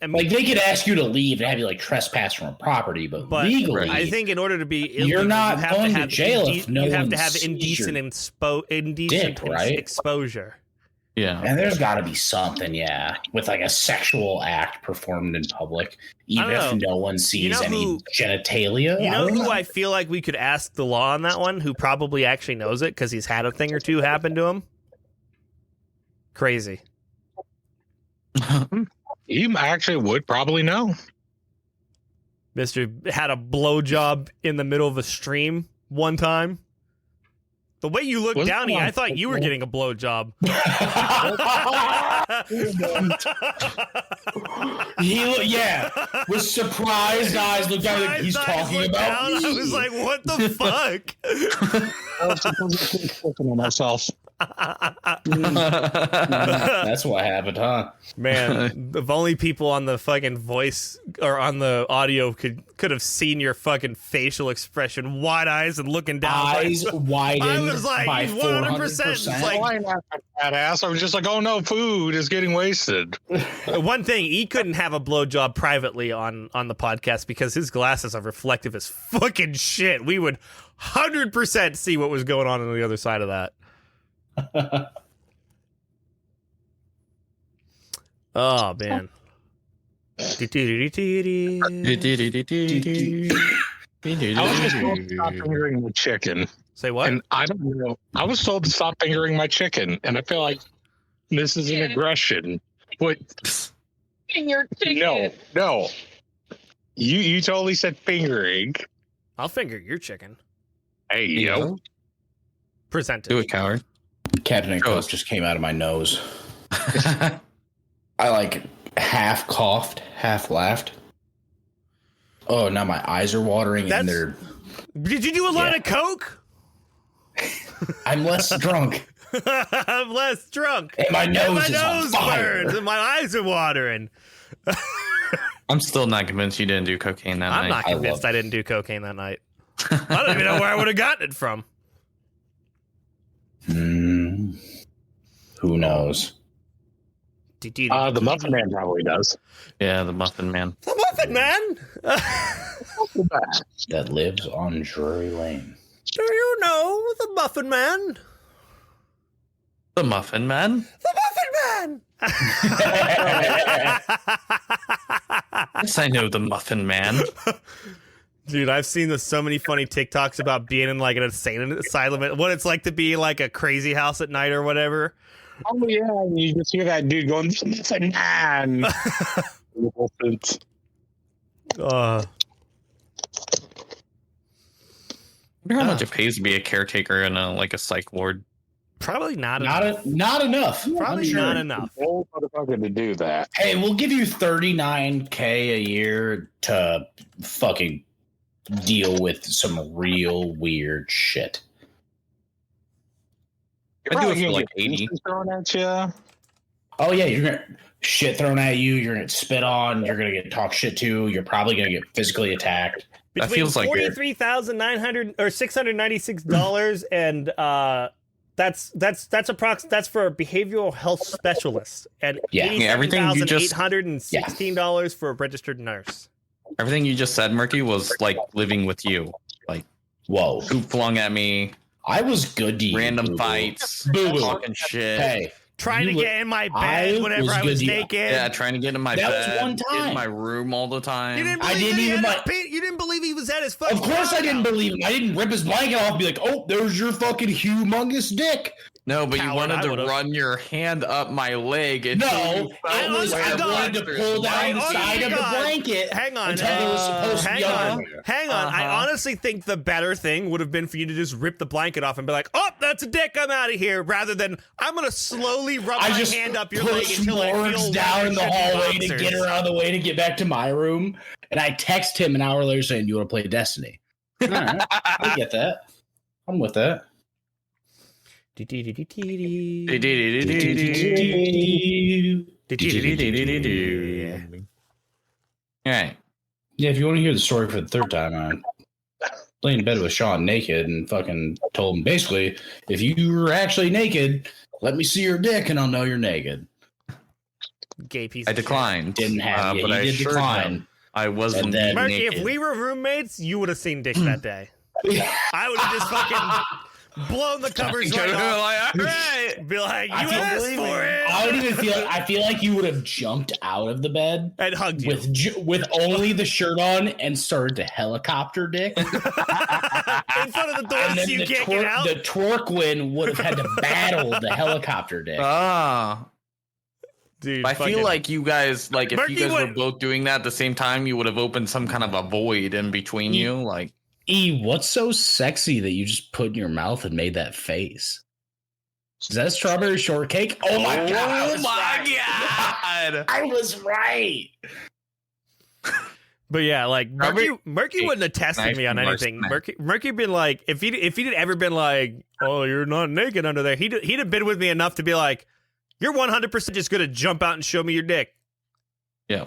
Like, they could ask you to leave and have you, like, trespass from a property, but legally, I think in order to be illegal, You're not you have going to to have jail if no you have one to have sees indecent your indecent dick, right? exposure. Yeah. and there's got to be something, yeah, with like a sexual act performed in public, even I if don't know. no one sees know any who- genitalia. You know don't who I feel like we could ask the law on that one, who probably actually knows it because he's had a thing or two happen to him? Crazy. You actually would probably know. Mr. had a blowjob in the middle of a stream one time. The way you looked Wasn't down, it on I thought you were football? getting a blowjob. Yeah, with surprised eyes, looked down like he's Surprised eyes talking looked about down. me. I was like, what the fuck? I was looking at myself. That's what happened, huh? Man, if only people on the fucking voice or on the audio could have seen your fucking facial expression, wide eyes and looking down. Eyes widened I was like, by 100%. It's 400%. like- Why not, badass? I was just like, oh no, food is getting wasted. One thing, he couldn't have a blowjob privately on the podcast because his glasses are reflective as fucking shit. We would 100% see what was going on the other side of that. Oh man. I was just told to stop fingering the chicken, Say what? and I don't know. I was told to stop fingering my chicken, and I feel like this is an aggression. But no. You totally said fingering. I'll finger your chicken. Hey yo, Present it. Do it, coward. Captain and Show Coke us. just came out of my nose. I like half coughed, half laughed. Oh, now my eyes are watering and That's- Did you do a line Yeah. of coke? I'm less drunk I'm less drunk. and my And nose my is nose on fire. burns and my eyes are watering. I'm still not convinced you didn't do cocaine that I'm night. not convinced I didn't do cocaine that night. I don't even know where I would have gotten it from. Hmm. Who knows? the Muffin Man probably does. Yeah, the Muffin Man. The Muffin Man. That lives on Drury Lane. Do you know the Muffin Man? The Muffin Man? The Muffin Man. Yes, I know the Muffin Man. Dude, I've seen so many funny TikToks about being in like an insane asylum, what it's like to be like a crazy house at night or whatever. Oh yeah, you just hear that dude going, Muffin Man. Uh, I wonder how much it pays to be a caretaker in a psych ward. probably not enough. Not enough. Probably I'm sure. not enough. Old motherfucker to do that. Hey, we'll give you $39K a year to fucking deal with some real weird shit. I do it You're for probably like gonna get 80. pieces thrown at you. Oh yeah, you're gonna shit thrown at you. You're gonna get spit on. You're gonna get talked shit to. You're probably gonna get physically attacked. That Between feels like you're- $43,900 or $696 and that's for a behavioral health specialist and Yeah. Yeah, everything you just- $87,816 for a registered nurse. Everything you just said, Murky, was like living with you. Whoa, Who flung at me, I was good to you. random Boo-boo. fights, Boo-boo. talking shit. Hey, trying to You get in my I bed whenever was I was good, yeah. naked. Yeah, trying to get in my That was bed, one get time. in my room all the time. You didn't I believe didn't that he even had like- you didn't believe he was at his fucking Of course, I didn't condo. believe him. I didn't rip his blanket off and be like, "Oh, there's your fucking humongous dick." No, but you Coward, wanted I to would've. run your hand up my leg. No, until you I felt was where I God. wanted to pull down the Oh, side of the God. blanket Hang on. until there was supposed to be Hang on. underwear. Hang on. I Uh-huh. honestly think the better thing would have been for you to just rip the blanket off and be like, "Oh, that's a dick. I'm out of here," rather than I'm gonna slowly rub I my just hand up your leg pushed until I Lawrence feel down in the hallway to boxers. get her out of the way to get back to my room, and I text him an hour later saying, "You want to play Destiny?" All right, I get that. I'm with that. All right. Yeah, if you want to hear the story for the third time, I lay in bed with Sean naked and fucking told him basically, if you were actually naked, let me see your dick and I'll know you're naked. Gay piece. I of shit. declined. Didn't have but you I did assured decline. him I wasn't And then- Murky, naked. if we were roommates, you would have seen dick that day. I would have just fucking blown the covers right off. All right. Be like, you I don't asked believe for it. it. I don't even feel. I feel like you would have jumped out of the bed And hugged you. with only the shirt on and started to helicopter dick. In front of the door And so then you the can't get out. twerk win would have had to battle the helicopter dick. Ah. Dude, I feel fucking- like you guys, like, if Murky you guys were would- both doing that at the same time, you would have opened some kind of a void in between you. Like, E, what's so sexy that you just put in your mouth and made that face? Is that strawberry shortcake? Oh my god! I oh was my right. god! I was right. But yeah, like Probably- Murky wouldn't have tested Nice me on and worse anything. than that. Murky been like, if he'd ever been like, "Oh, you're not naked under there," he'd have been with me enough to be like, "You're 100% just gonna jump out and show me your dick." Yeah.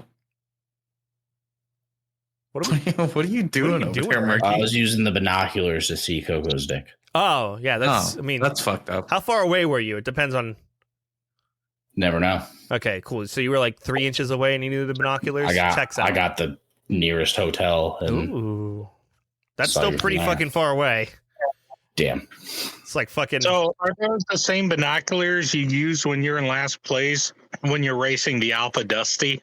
What are we? What are you doing over doing? there, Murky? I was using the binoculars to see Coco's dick. Oh, yeah, that's. Oh, I mean, that's fucked up. how far away were you? It depends on. Never know. Okay, cool. So you were like 3 inches away and you needed the binoculars. Checks out. I got the nearest hotel, and Ooh, that's Saw still your pretty laugh. fucking far away. damn. It's like fucking. So are those the same binoculars you use when you're in last place when you're racing the Alpha Dusty?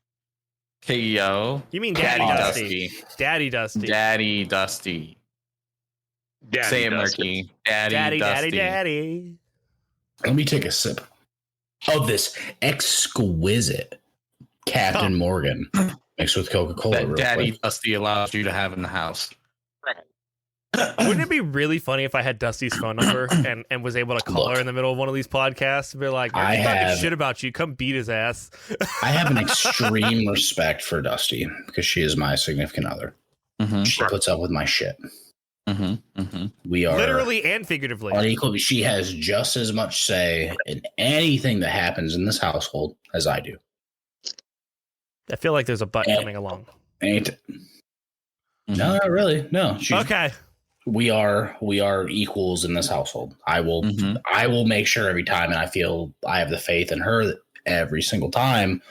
KO. You mean Daddy Dusty. Dusty? Daddy Dusty. Daddy Dusty. Say it, Murky. Daddy Dusty. Daddy. Let me take a sip of this exquisite Captain Morgan mixed with Coca-Cola. That real Daddy quick. Dusty allows you to have in the house. Wouldn't it be really funny if I had Dusty's phone number and was able to call Look. her in the middle of one of these podcasts and be like, I "I'm talking have- shit about you. Come beat his ass." I have an extreme respect for Dusty because she is my significant other. Mm-hmm. She puts up with my shit. Mm-hmm. Mm-hmm. We are Literally and figuratively. unequally. She has just as much say in anything that happens in this household as I do. I feel like there's a butt Yeah. coming along. Ain't Mm-hmm. no, not really. No, she's, Okay. we are equals in this household. I will Mhm. make sure every time, and I feel I have the faith in her that every single time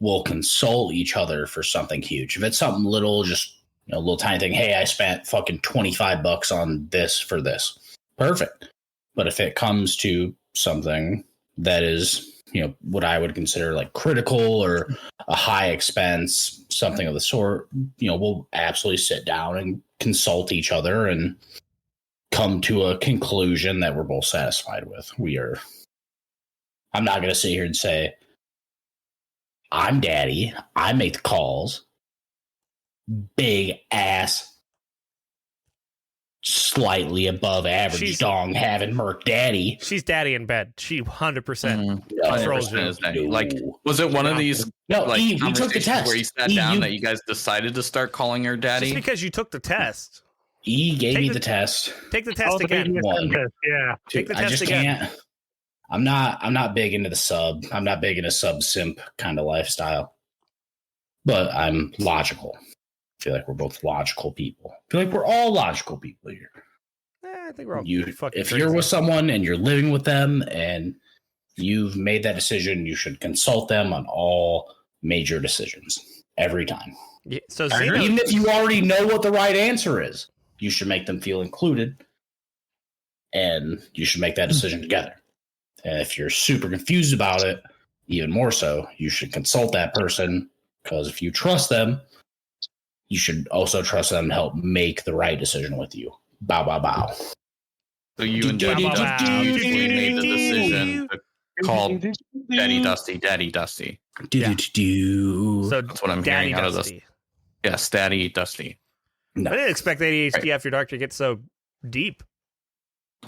we'll consult each other for something huge. If it's something little, just a little tiny thing. Hey, I spent fucking $25 on this for this. Perfect. But if it comes to something that is, what I would consider like critical or a high expense, something of the sort, we'll absolutely sit down and consult each other and come to a conclusion that we're both satisfied with. I'm not going to sit here and say, I'm daddy. I make the calls. Big ass, slightly above average She's- dong having Merc daddy. She's daddy in bed. She 100%. Controls you. 100% is that. Like, was it one of these No, like Eve, we took the conversations test. where you sat down that you guys decided to start calling her daddy? Just because you took the test. E gave Take me the- the test. Take the test again. One. Yeah. Take the I test just again. can't. I'm not big into the sub. I'm not big into sub simp kind of lifestyle. But I'm logical. I feel like we're both logical people. I feel like we're all logical people here. I think we're all You, fucking if crazy. you're with someone and you're living with them and you've made that decision, you should consult them on all major decisions every time. Yeah, so Xena, Even if you already know what the right answer is, you should make them feel included and you should make that decision together. And if you're super confused about it, even more so, you should consult that person, because if you trust them, you should also trust them to help make the right decision with you. Bow, bow, bow. So you and Daddy Dusty mutually made the decision to call Daddy Dusty Daddy Dusty. Yeah. So That's what I'm Daddy hearing out of this. Dusty. Yes, Daddy Dusty. No. I didn't expect ADHD After Dark to get so deep.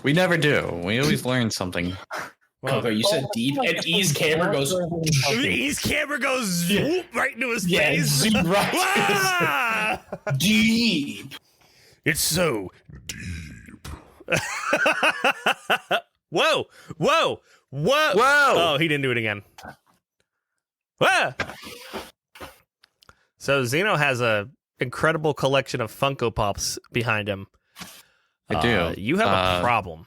We never do. We always learn something. Well, Coco, you said deep, and E's camera goes. his camera goes zoop right into his Yeah, face. zoom right. Ah! Deep. It's so deep. Whoa! Whoa! Whoa! Whoa! Oh, he didn't do it again. Ah! So Zeno has a incredible collection of Funko Pops behind him. I do. You have a problem.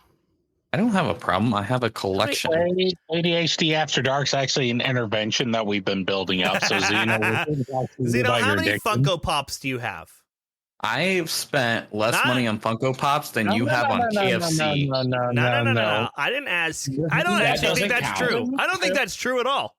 I don't have a problem. I have a collection. ADHD After Dark's actually an intervention that we've been building up. So Zeno, Zeno, how many Funko Pops do you have? I've spent less Not- money on Funko Pops than you have on KFC. No. I didn't ask. I don't That actually think doesn't that's count. true. I don't think that's true at all.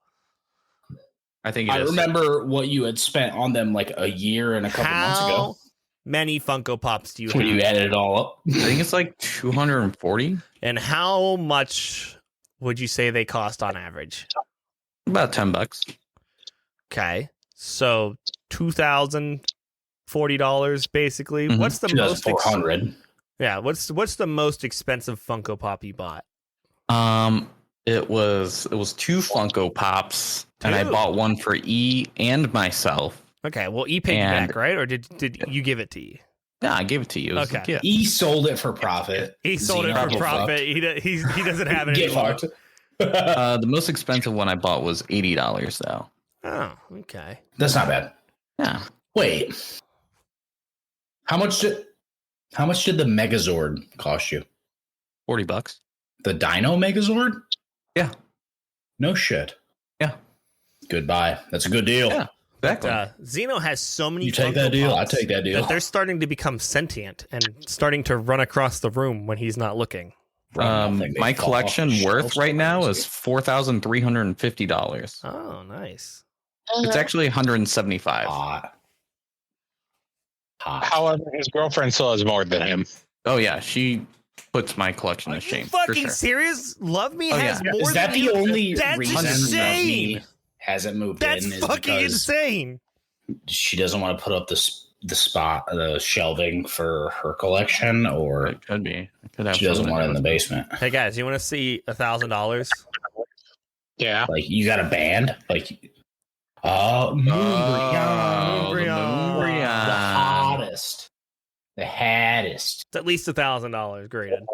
I think it I is. remember what you had spent on them like a year and a couple months How ago many Funko Pops do you when have? you added it all up. I think it's like 240. And how much would you say they cost on average? About $10. Okay. So $2,040 basically. Mhm. What's the most 400. Yeah, what's the most expensive Funko Pop you bought? It was 2 Funko Pops, and I Two? bought one for E and myself. Okay, well E paid you And- back, right? Or did you give it to E? Yeah, I gave it to you. It was a Okay. gift. E sold it for profit. He sold it Zeno for get profit. fucked. He doesn't have it Get anymore. fucked. The most expensive one I bought was $80 though. Oh, okay. That's not bad. Yeah, Wait. How much did the Megazord cost you? $40. The Dino Megazord? Yeah. No shit. Yeah. Goodbye. That's a good deal. Yeah. Exactly. Zeno has so many. You take Funko that deal, I Pops take that deal. that they're starting to become sentient and starting to run across the room when he's not looking. Nothing, they My fall collection off the worth shelves right now crazy. is $4,350. Oh, nice. It's actually 175. Hot. Hot. However, his girlfriend still has more than him. Oh yeah, she puts my collection Are to you shame. For fucking sure. serious? Love Me Oh, has yeah. more Is that than the you? only That's reason insane. Lovey hasn't moved That's in? Is fucking because insane. she doesn't want to put up the shelving for her collection, or It could be. It could have she doesn't something want it in to the do with basement. Hey guys, you want to see $1,000? Yeah. Like, you got a band? Like, Oh, Moonbreon. the Moonbreon. Moonbreon. The hottest. The hattest. It's at least $1,000 graded.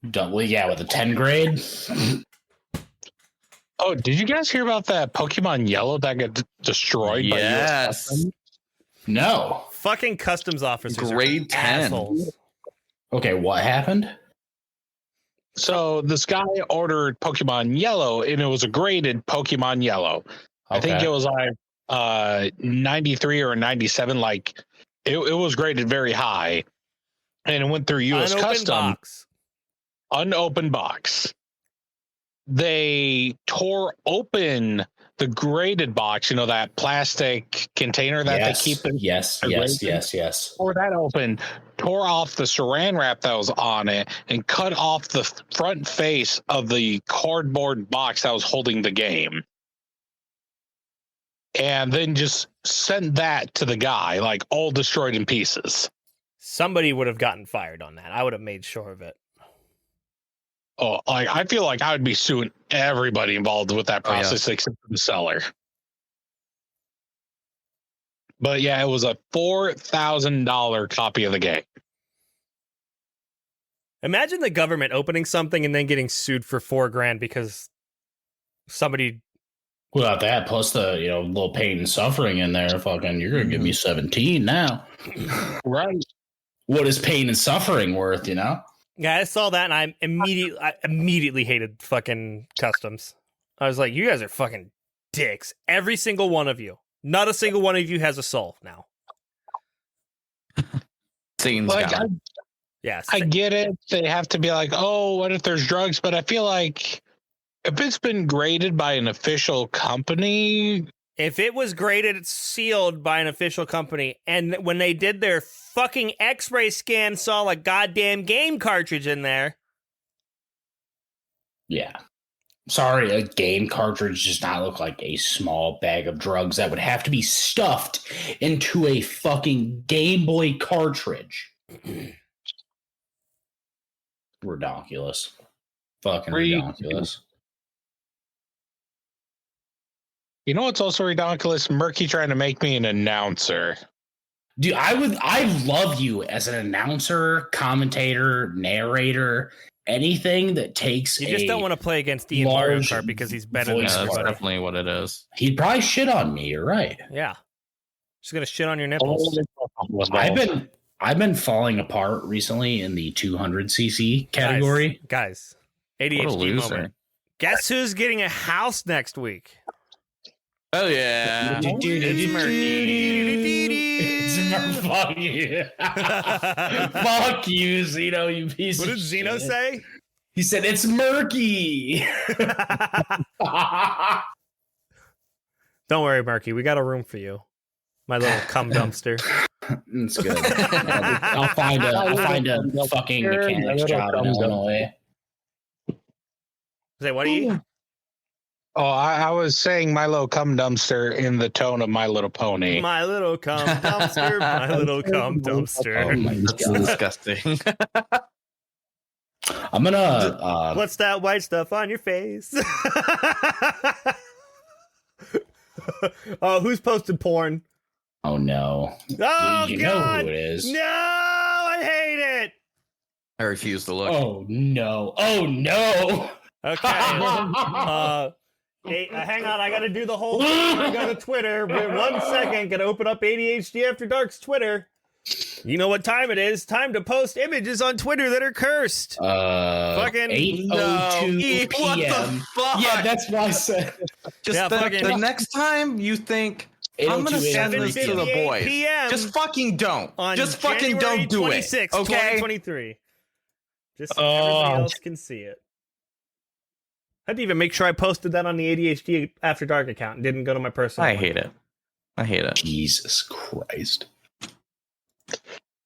Double, yeah, with a 10 grade. Oh, did you guys hear about that Pokemon Yellow that got destroyed by US Yes. Customs? No. Fucking customs officers. are Grade 10. assholes. Okay, what happened? So this guy ordered Pokemon Yellow, and it was a graded Pokemon Yellow. I think Okay. it was like 93 or 97. Like it was graded very high, and it went through U.S. Unopened Custom, box. unopened box. They tore open the graded box. You know, that plastic container that yes, they keep in. yes, the yes, graded? yes. Tore that open, tore off the saran wrap that was on it, and cut off the front face of the cardboard box that was holding the game. And then just sent that to the guy, like all destroyed in pieces. Somebody would have gotten fired on that. I would have made sure of it. Oh, like I feel like I would be suing everybody involved with that Oh, yeah. process except for the seller. But yeah, it was a $4,000 copy of the game. Imagine the government opening something and then getting sued for $4,000 because somebody. Without that, plus the little pain and suffering in there, fucking, you're gonna give me 17 now. Right. What is pain and suffering worth? Yeah, I saw that and I immediately hated fucking customs. I was like, you guys are fucking dicks. Every single one of you. Not a single one of you has a soul now. Satan's Like got I, it. Yes. I get it. They have to be like, oh, what if there's drugs? But I feel like if it's been graded by an official company, If it was graded sealed by an official company, and when they did their fucking X-ray scan, saw a goddamn game cartridge in there. Yeah. Sorry, a game cartridge does not look like a small bag of drugs that would have to be stuffed into a fucking Game Boy cartridge. Redonkulous. Fucking redonkulous. you know what's also ridiculous? Murky trying to make me an announcer. Dude, I love you as an announcer, commentator, narrator, anything that takes You just don't want to play against Ian Mario Kart because he's better than voice Yeah, that's part. definitely what it is. He'd probably shit on me, you're right. Yeah. Just gonna shit on your nipples. I've been falling apart recently in the 200cc category. Guys, What a ADHD loser. moment. Guess who's getting a house next week? Oh yeah. It's murky. Fuck you. Fuck you, Zeno, you piece What of did Zeno shit. say? He said it's murky. Don't worry, Murky. We got a room for you. My little cum dumpster. It's good. I'll find a fucking mechanic's job in Illinois. Say, what do you? Oh, I was saying My Little Cum Dumpster in the tone of My Little Pony. My little cum dumpster. My little cum Oh dumpster. my That's god. disgusting. I'm gonna What's that white stuff on your face? Oh, who's posted porn? oh no. Oh, You know God. who it is. No, I hate it. I refuse to look. Oh no. Oh no. Okay. Hey, hang on, I gotta do the whole thing. I go to Twitter. Wait 1 second. Gotta open up ADHD After Dark's Twitter. You know what time it is? Time to post images on Twitter that are cursed. Fucking 8:02 What the p.m. fuck? Yeah, that's why I said Just Yeah, the fucking- next time you think I'm gonna 8:02 send a.m. this to the 7:58 boys. PM Just fucking don't. on Just fucking January don't do it. 26th, Okay. 2023. Just so everybody else can see it. I didn't even make sure I posted that on the ADHD After Dark account and didn't go to my personal I one. hate it. I hate it. Jesus Christ.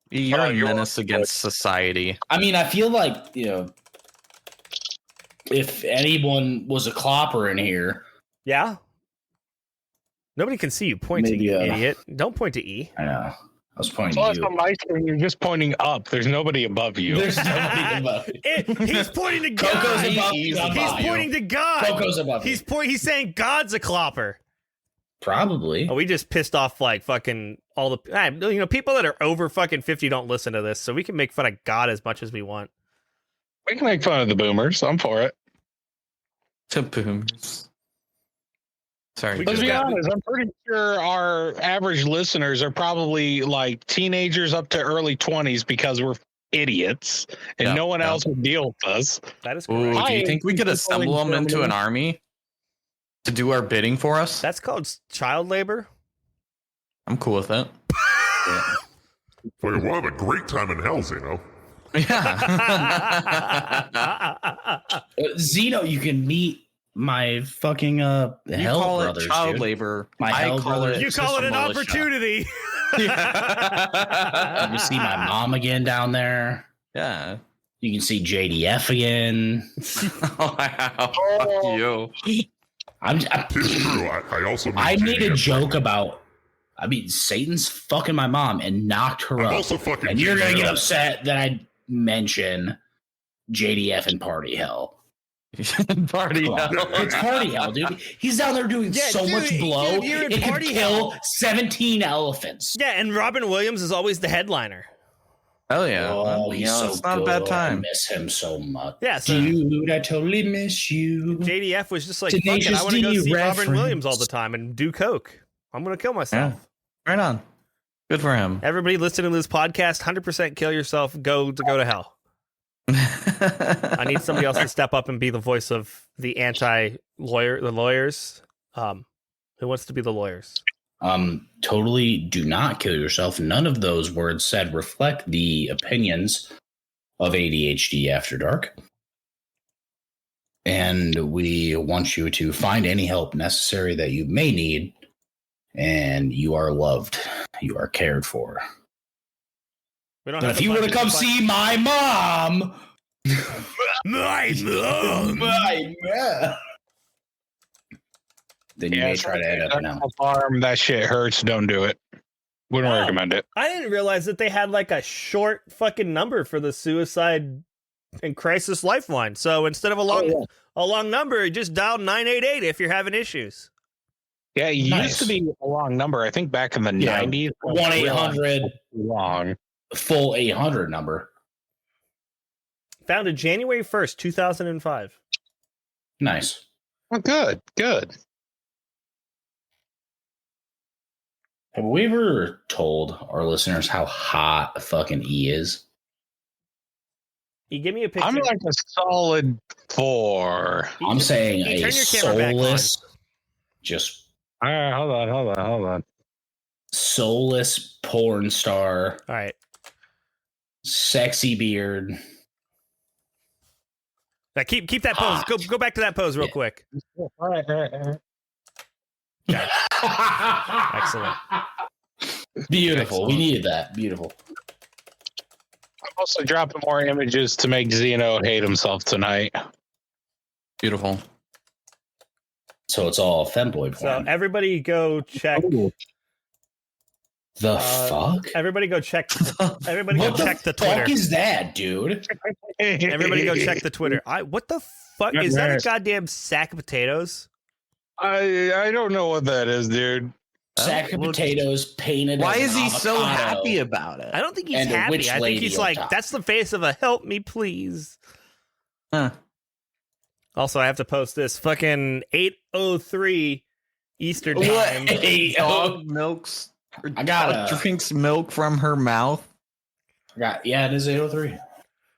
You're Oh, a you're menace against society. I mean, I feel like, if anyone was a clopper in here, Yeah? Nobody can see you pointing, Maybe, you idiot. Don't point to E. I know. I was pointing Plus, to you. on my screen, you're just pointing up. There's nobody above you. There's nobody above you. He's pointing to Coco's God. above He's you. pointing to God. Coco's above He's you. He's saying God's a clopper. Probably. Oh, we just pissed off like fucking all the people that are over fucking 50 don't listen to this, so we can make fun of God as much as we want. We can make fun of the boomers. I'm for it. To boomers. Sorry. We Let's just be got- honest. I'm pretty sure our average listeners are probably like teenagers up to early 20s because we're idiots and Yeah, no one yeah. else would deal with us. That is Ooh, correct. do you think we could Hi, assemble them into an army to do our bidding for us? That's called child labor. I'm cool with it. Fucking, we'll have a great time in hell, Zeno. Yeah. Zeno, you can meet my fucking You hell call brothers, it child dude. labor. My I hell call brothers. You call it an militia. opportunity. You can see my mom again down there. Yeah. You can see JDF again. Wow. Fuck you. It's true. I also meet I made a JDF. joke about. I mean, Satan's fucking my mom and knocked her I'm up. also fucking And you're gonna JDF. get upset that I mention JDF and Party Hell. Party Come on. hell. It's Party Hell, dude. He's down there doing Yeah, so dude, much blow. dude, you're in It could Party kill Hell. 17 elephants. Yeah, and Robin Williams is always the headliner. Hell yeah. Oh, Well, he's you know, so it's not good. a bad I time. miss him so much. Yeah, so Dude, I totally miss you. JDF was just like, fuck it, Tenacious I want to go D see Robin reference. Williams all the time and do coke. I'm gonna kill myself. Right on. Good for him. Everybody listening to this podcast, 100% kill yourself. Go to hell. I need somebody else to step up and be the voice of the lawyers. Who wants to be the lawyers? Totally do not kill yourself. None of those words said reflect the opinions of ADHD After Dark. And we want you to find any help necessary that you may need. And you are loved. You are cared for. We don't But have if you were to come see my mom, my mom, then you may try to end up now. Farm, that shit hurts. Don't do it. Wouldn't Wow. recommend it. I didn't realize that they had like a short fucking number for the suicide and crisis lifeline. So instead of a long number, you just dial 988 if you're having issues. Yeah, it Nice. used to be a long number. I think back in the Yeah, 90s. 1-800 long. full 800 number. Founded January 1st, 2005. Nice. Oh, good. Have we ever told our listeners how hot fucking E is? You give me a picture. I'm like a solid 4. You I'm just- saying you a turn your camera back on. soulless, just All right, hold on. soulless porn star, All right. sexy beard. Now keep that pose. Go back to that pose real Yeah. quick. All right. Excellent. Beautiful. We needed that. Beautiful. I'm also dropping more images to make Xeno hate himself tonight. Beautiful. So it's all femboy So porn. everybody go check. The fuck? Everybody go check. Everybody go What check the fuck Twitter. is that, dude? Everybody go check the Twitter. What the fuck is that? A goddamn sack of potatoes? I don't know what that is, dude. Sack of potatoes painted. Why as is an he so avocado. happy about it? I don't think he's And a happy. witch I think lady he's on like, top. that's the face of a help me please. Huh. Also, I have to post this fucking 8:03 Eastern time. Hey, Dog milks. I got Dog drinks milk from her mouth. yeah, it is 803.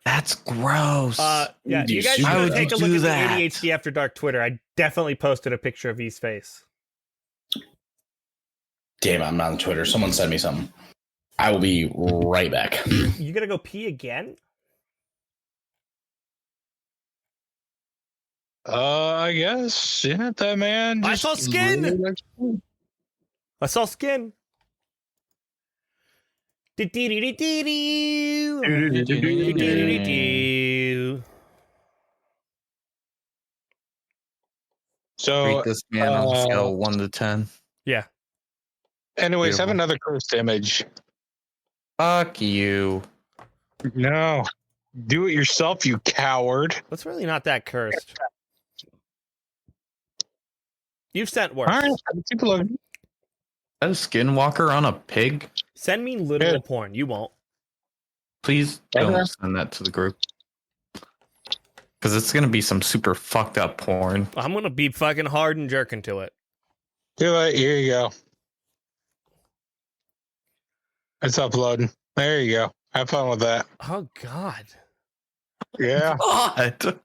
That's gross. Yeah, Do you guys super- Why should would take a you look do at the that? ADHD After Dark Twitter. I definitely posted a picture of E's face. Damn, I'm not on Twitter. Someone send me something. I will be right back. You gonna go pee again? I guess. Yeah, that man. I just saw skin! really likes food. I saw skin. So, Rate this man on a scale of 1 to 10. Yeah. anyways, have Beautiful. another cursed image. Fuck you. No. Do it yourself, you coward. That's really not that cursed. You've sent worse. All right. Keep looking. Is that a skinwalker on a pig? Send me literal Yeah. porn. You won't. Please don't send that to the group. Because it's going to be some super fucked up porn. I'm gonna be fucking hard and jerking to it. Do it. Here you go. It's uploading. There you go. Have fun with that. Oh God. Yeah. God.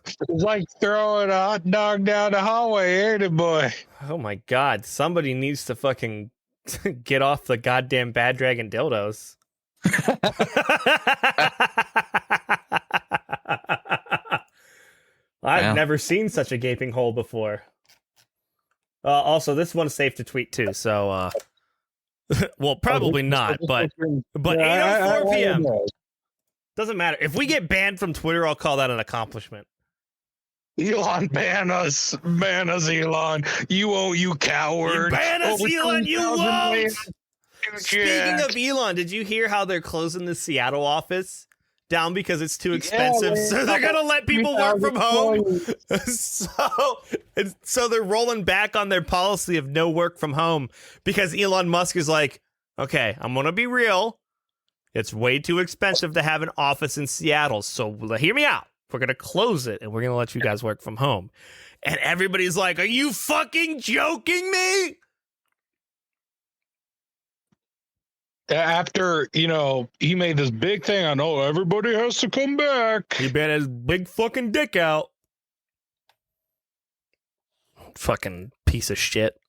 It's like throwing a hot dog down the hallway, ain't it, boy? Oh my God. Somebody needs to fucking get off the goddamn Bad Dragon dildos. I've Yeah. never seen such a gaping hole before. Also, this one's safe to tweet too, so well, probably not, but 8:04 p.m. doesn't matter. If we get banned from Twitter, I'll call that an accomplishment. Elon, ban us, Elon. You won't, you coward. Ban us, Over Elon, you 2,000 won't! million. Speaking of Elon, did you hear how they're closing the Seattle office down because it's too expensive? man. So they're gonna let people work from home. 2,000 So they're rolling back on their policy of no work from home because Elon Musk is like, okay, I'm gonna be real. It's way too expensive to have an office in Seattle. So hear me out. We're gonna close it and we're gonna let you guys work from home. And everybody's like, are you fucking joking me? After, he made this big thing. I know everybody has to come back. He bet his big fucking dick out. Fucking piece of shit.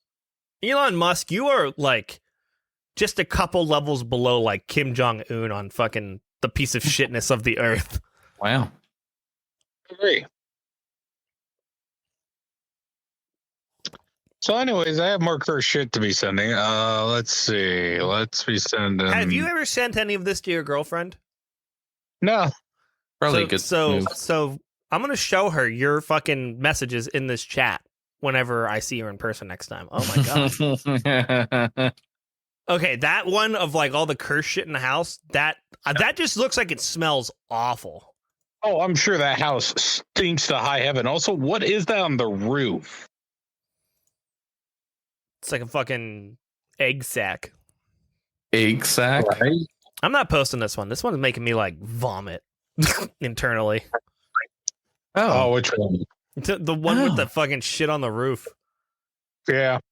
Elon Musk, you are like just a couple levels below like Kim Jong-un on fucking the piece of shitness of the earth. Wow. Agree. So, anyways, I have more cursed shit to be sending. Let's see. Let's be sending. Have you ever sent any of this to your girlfriend? No. Probably so, good. So, move. so I'm gonna show her your fucking messages in this chat whenever I see her in person next time. Oh my god. Okay, that one of like all the cursed shit in the house, that just looks like it smells awful. Oh, I'm sure that house stinks to high heaven. Also, what is that on the roof? It's like a fucking egg sack. Egg sack. Right? I'm not posting this one. This one's making me like vomit internally. Oh, which one? The one with Oh. the fucking shit on the roof. Yeah. Is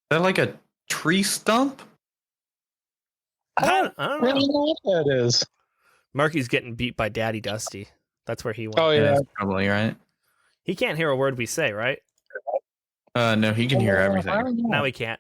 that like a tree stump? I don't know. really know what that is. Marky's getting beat by Daddy Dusty. That's where he went. Oh, yeah. That's probably right. He can't hear a word we say, right? No, he can hear everything. Now he can't.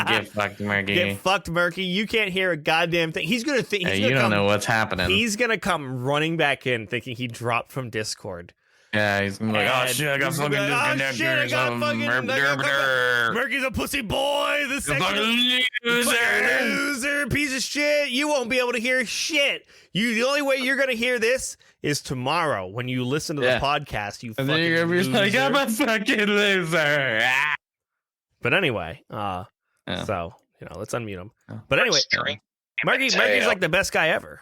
Get fucked, Murky. Get fucked, Murky. You can't hear a goddamn thing. He's gonna think. Hey, you don't know what's happening. He's gonna come running back in, thinking he dropped from Discord. Yeah, he's gonna be like, oh And shit, I got he's fucking gonna be like, oh, shit, I got fucking- Murky's a pussy boy. This fucking loser, piece of shit. You won't be able to hear shit. The only way you're gonna hear this is tomorrow when you listen to the Yeah. podcast. You And fucking then you're gonna be like, loser. I'm a fucking loser. Ah. But anyway, Yeah. so let's unmute him. Yeah. But anyway, Murky's like the best guy ever.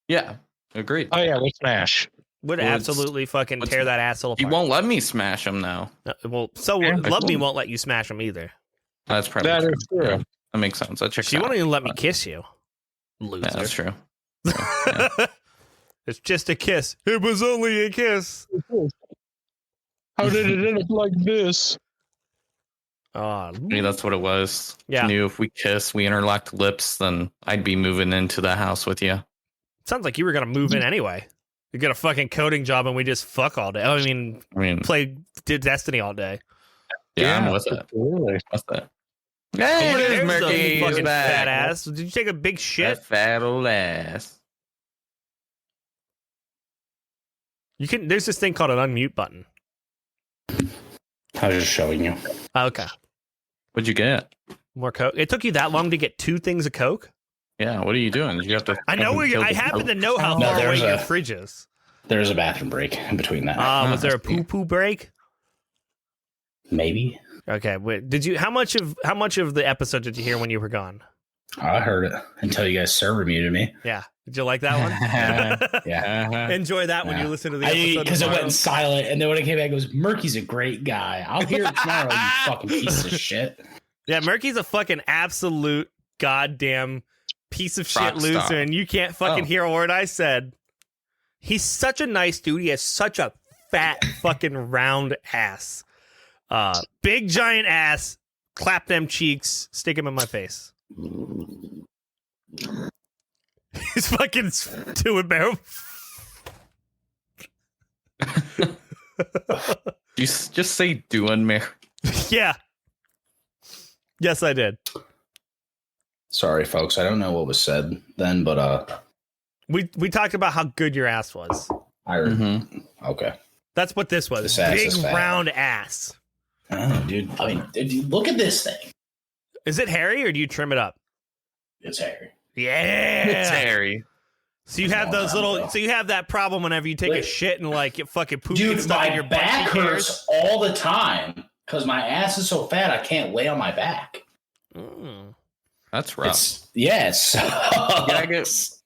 Yeah, agreed. Oh, yeah, with Smash. Would Well, absolutely fucking what's- tear that asshole He apart. won't let me smash him now. Well, so Yeah, Love Me won't let you smash him either. That's probably That true. is true. Yeah, that makes sense. That checks She out. won't even let me kiss you, loser. Yeah, that's true. It's just a kiss. It was only a kiss. How did it end up like this? Maybe that's what it was. Yeah. Knew if we kissed, we interlocked lips, then I'd be moving into the house with you. Sounds like you were gonna move in anyway. You get a fucking coding job and we just fuck all day. I mean, did Destiny all day. Yeah, I'm with it. Really? What's that? Hey, There's there's the Murky. He's fucking back. fat ass. Did you take a big shit? That fat old ass. You can. There's this thing called an unmute button. I was just showing you. Okay, What'd you get? more coke. It took you that long to get 2 things of coke? Yeah, what are you doing? Did you have to? I know where you. kill I the- happen to know how No, far away there's your a- fridge is. There's a bathroom break in between that. Was there a poo poo break? Maybe. Okay, wait. Did you? How much of the episode did you hear when you were gone? I heard it until you guys server muted me. Yeah. Did you like that one? Yeah. Enjoy that when you Yeah. listen to the episode. Because it tomorrow. went silent, and then when it came back, it goes, Murky's a great guy. I'll hear it tomorrow, you fucking piece of shit. Yeah, Murky's a fucking absolute goddamn piece of shit Rock loser, star. and you can't fucking Oh. hear a word I said. He's such a nice dude. He has such a fat fucking round ass. Big giant ass. Clap them cheeks. Stick him in my face. He's fucking doing barrel. You just say doing Mary. Yeah. Yes, I did. Sorry, folks. I don't know what was said then, but We talked about how good your ass was. I heard. Mm-hmm. Okay. That's what this was. This ass Big is fat. round ass. Oh, dude. I mean, dude, look at this thing. Is it hairy or do you trim it up? It's hairy. Yeah. It's hairy. So you have Come on, those little. bro. So you have that problem whenever you take a Wait. shit and like get fucking poop gets Dude, stuck in my your back butt hurts all the time because my ass is so fat I can't lay on my back. That's rough. It sucks.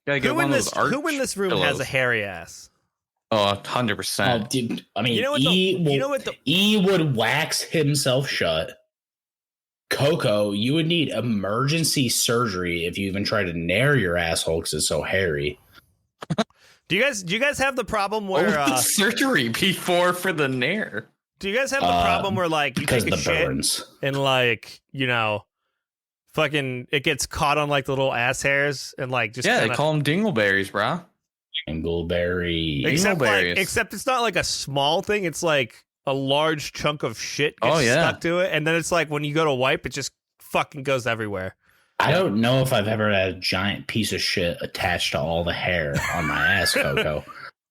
Gotta get Who one in of this? those arch Who in this room pillows. has a hairy ass? Oh, Oh, 100%. dude. I mean, You know what? E would wax himself shut. Coco, you would need emergency surgery if you even try to nair your asshole because it's so hairy. Do you guys have the problem What where? would the surgery be for the nair? Do you guys have the problem where like you Because take of a the shit burns. and like fucking it gets caught on like the little ass hairs and like just Yeah, kinda, they call them dingleberries, bro. Dingleberry. except dingleberries. except it's not like a small thing. It's like a large chunk of shit gets Oh, yeah. stuck to it, and then it's like when you go to wipe, it just fucking goes everywhere. I don't know if I've ever had a giant piece of shit attached to all the hair on my ass, Coco.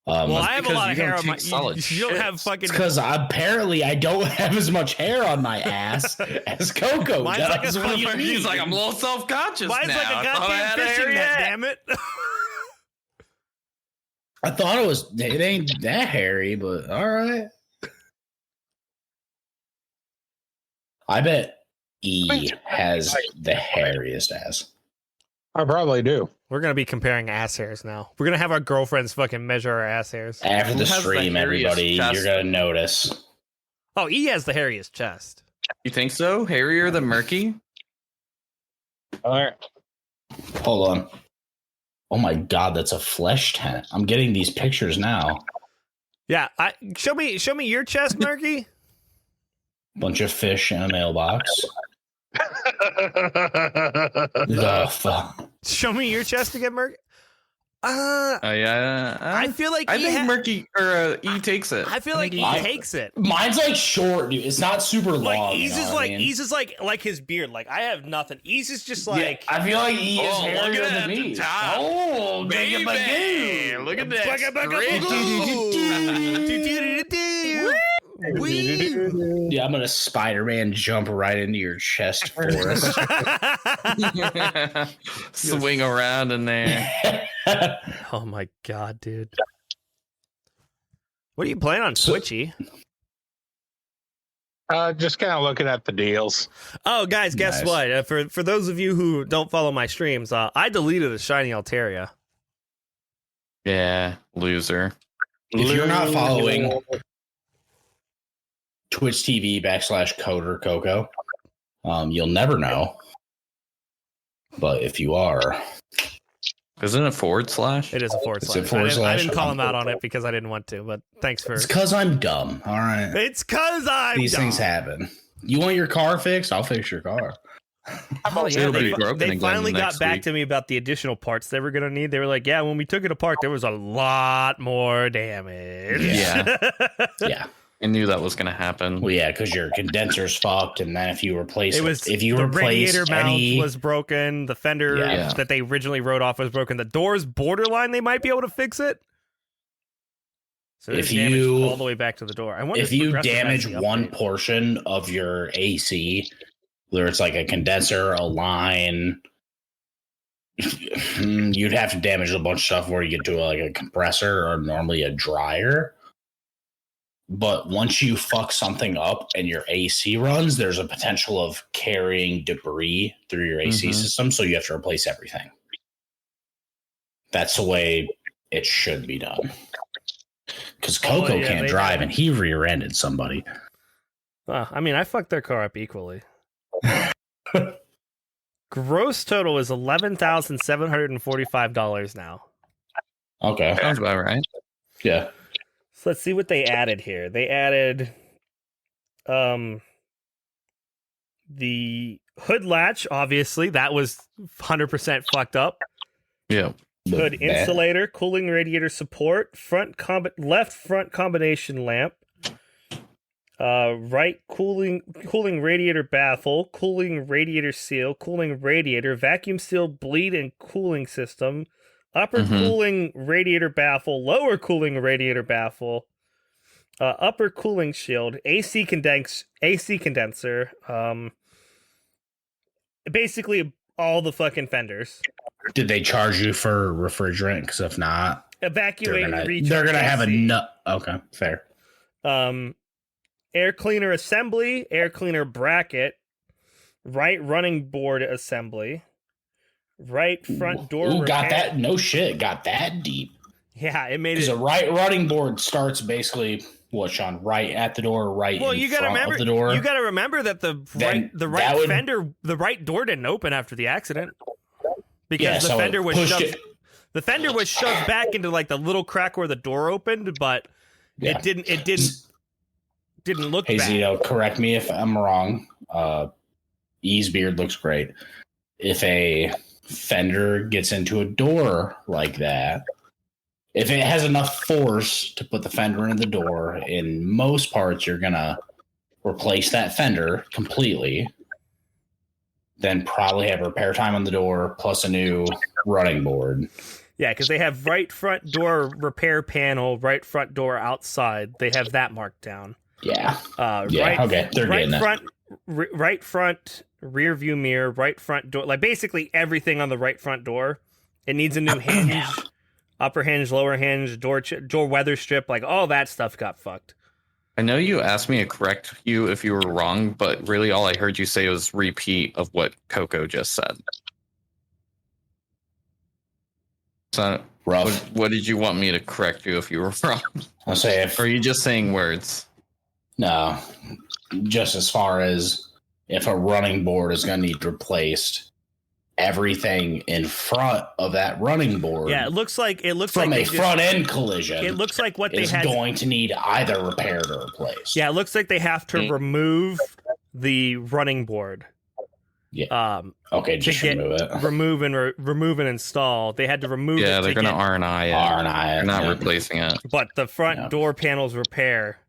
Well, I have a because lot you of don't hair on take my. solid You don't shits. have fucking. It's because apparently I don't have as much hair on my ass as Coco Mine's does. like a What do you fucking- mean? He's like, I'm a little self-conscious Mine's now. like a I thought I goddamn had a fishing hair net. yet. Damn it! I thought it ain't that hairy, but all right. I bet E has the hairiest ass. I probably do. We're gonna be comparing ass hairs now. We're gonna have our girlfriends fucking measure our ass hairs. After Who the has the stream, hairiest everybody, chest? you're gonna notice. Oh, E has the hairiest chest. You think so? Hairier than Murky? All right. Hold on. Oh my god, that's a flesh tent. I'm getting these pictures now. Yeah, show me your chest, Murky. Bunch of fish in a mailbox. The fuck? Show me your chest again, Murky. Yeah. I feel like I E think Murky or E takes it. I feel like E I- takes it. Mine's like short, dude. It's not super Like long. Ease you know is what I like mean? Ease is like his beard. Like I have nothing. Ease is just like I feel like E is Oh, look hairier at than that me. top. Oh, Baby, bagoo. look at that. Bugga, bugga, Straight- bugga. Wee. Yeah, I'm gonna Spider-Man jump right into your chest forest. Swing around in there. Oh my god, dude. What are you playing on Twitchy? Just kind of looking at the deals. Oh, guys, guess Nice. what? For those of you who don't follow my streams, I deleted the Shiny Altaria. Yeah, loser. If you're not following Twitch TV /Coder Coco, you'll never know. But if you are, Isn't it /? It is a forward It's a slash. forward I slash. didn't call him out on it because I didn't want to, but thanks for. it's because I'm dumb. All right, It's cause I'm these things dumb. happen. You want your car fixed? I'll fix your car. Oh, yeah, It'll they, be broken they again finally got next back week. to me about the additional parts they were going to need. They were like, yeah, when we took it apart, there was a lot more damage. Yeah. Yeah. I knew that was going to happen. Well, yeah, because your condenser's fucked, and then if you replace It was if you the replace radiator any, mount was broken. The fender Yeah. that they originally wrote off was broken. The door's borderline, they might be able to fix it. So there's If damage you- all the way back to the door. I wonder if you Progressive has damage the one update. portion of your AC, whether it's like a condenser, a line, you'd have to damage a bunch of stuff where you get to like a compressor or normally a dryer. But once you fuck something up and your AC runs, there's a potential of carrying debris through your AC Mhm. system, so you have to replace everything. That's the way it should be done. Because Coco yeah, can't they drive, have- and he rear-ended somebody. I mean, I fucked their car up equally. Gross total is $11,745 now. Okay, Sounds about right. yeah. So let's see what they added here. They added the hood latch, obviously. That was 100% fucked up. Yeah. Hood insulator, cooling radiator support, left front combination lamp, right cooling radiator baffle, cooling radiator seal, cooling radiator, vacuum seal bleed and cooling system, upper Mhm. cooling radiator baffle, lower cooling radiator baffle, upper cooling shield, AC condenser, basically all the fucking fenders. Did they charge you for refrigerant? Because if not, Evacuate and they're recharge. gonna have a AC. nut. Okay, fair. Air cleaner assembly, air cleaner bracket, right running board assembly, right front door Ooh, repair. got that? No shit, got that deep. Yeah, it made Because it. a right running board starts basically what, Sean? Right at the door, right Well, in you gotta front remember. of the door. You gotta remember that the Then right that would- fender, the right door didn't open after the accident because Yeah, the so it fender was pushed shoved. it- The fender was shoved back into like the little crack where the door opened, but Yeah. it didn't look Hey bad. Zito, correct me if I'm wrong. E's beard looks great. If a fender gets into a door like that, if it has enough force to put the fender in the door, in most parts you're gonna replace that fender completely. then probably have repair time on the door plus a new running board. Yeah, because they have right front door repair panel, right front door outside. They have that marked down. Yeah. Yeah. Right, okay. They're right getting front, right front rear view mirror, right front door, like basically everything on the right front door. It needs a new hinge, upper hinge, lower hinge, door weather strip, like all that stuff got fucked. I know you asked me to correct you if you were wrong, but really all I heard you say was repeat of what Coco just said. So rough. what did you want me to correct you if you were wrong? I'll say if Or are you just saying words? no, just as far as if a running board is going to need replaced, everything in front of that running board. Yeah, it looks like from a front end collision. It looks like what they is had going to need either repaired or replaced. Yeah, it looks like they have to remove the running board. Yeah. Okay, just remove it. Remove and install. They had to remove it. Yeah, they're going to R&I it. R&I it. They're not replacing it. But the front door panels repair.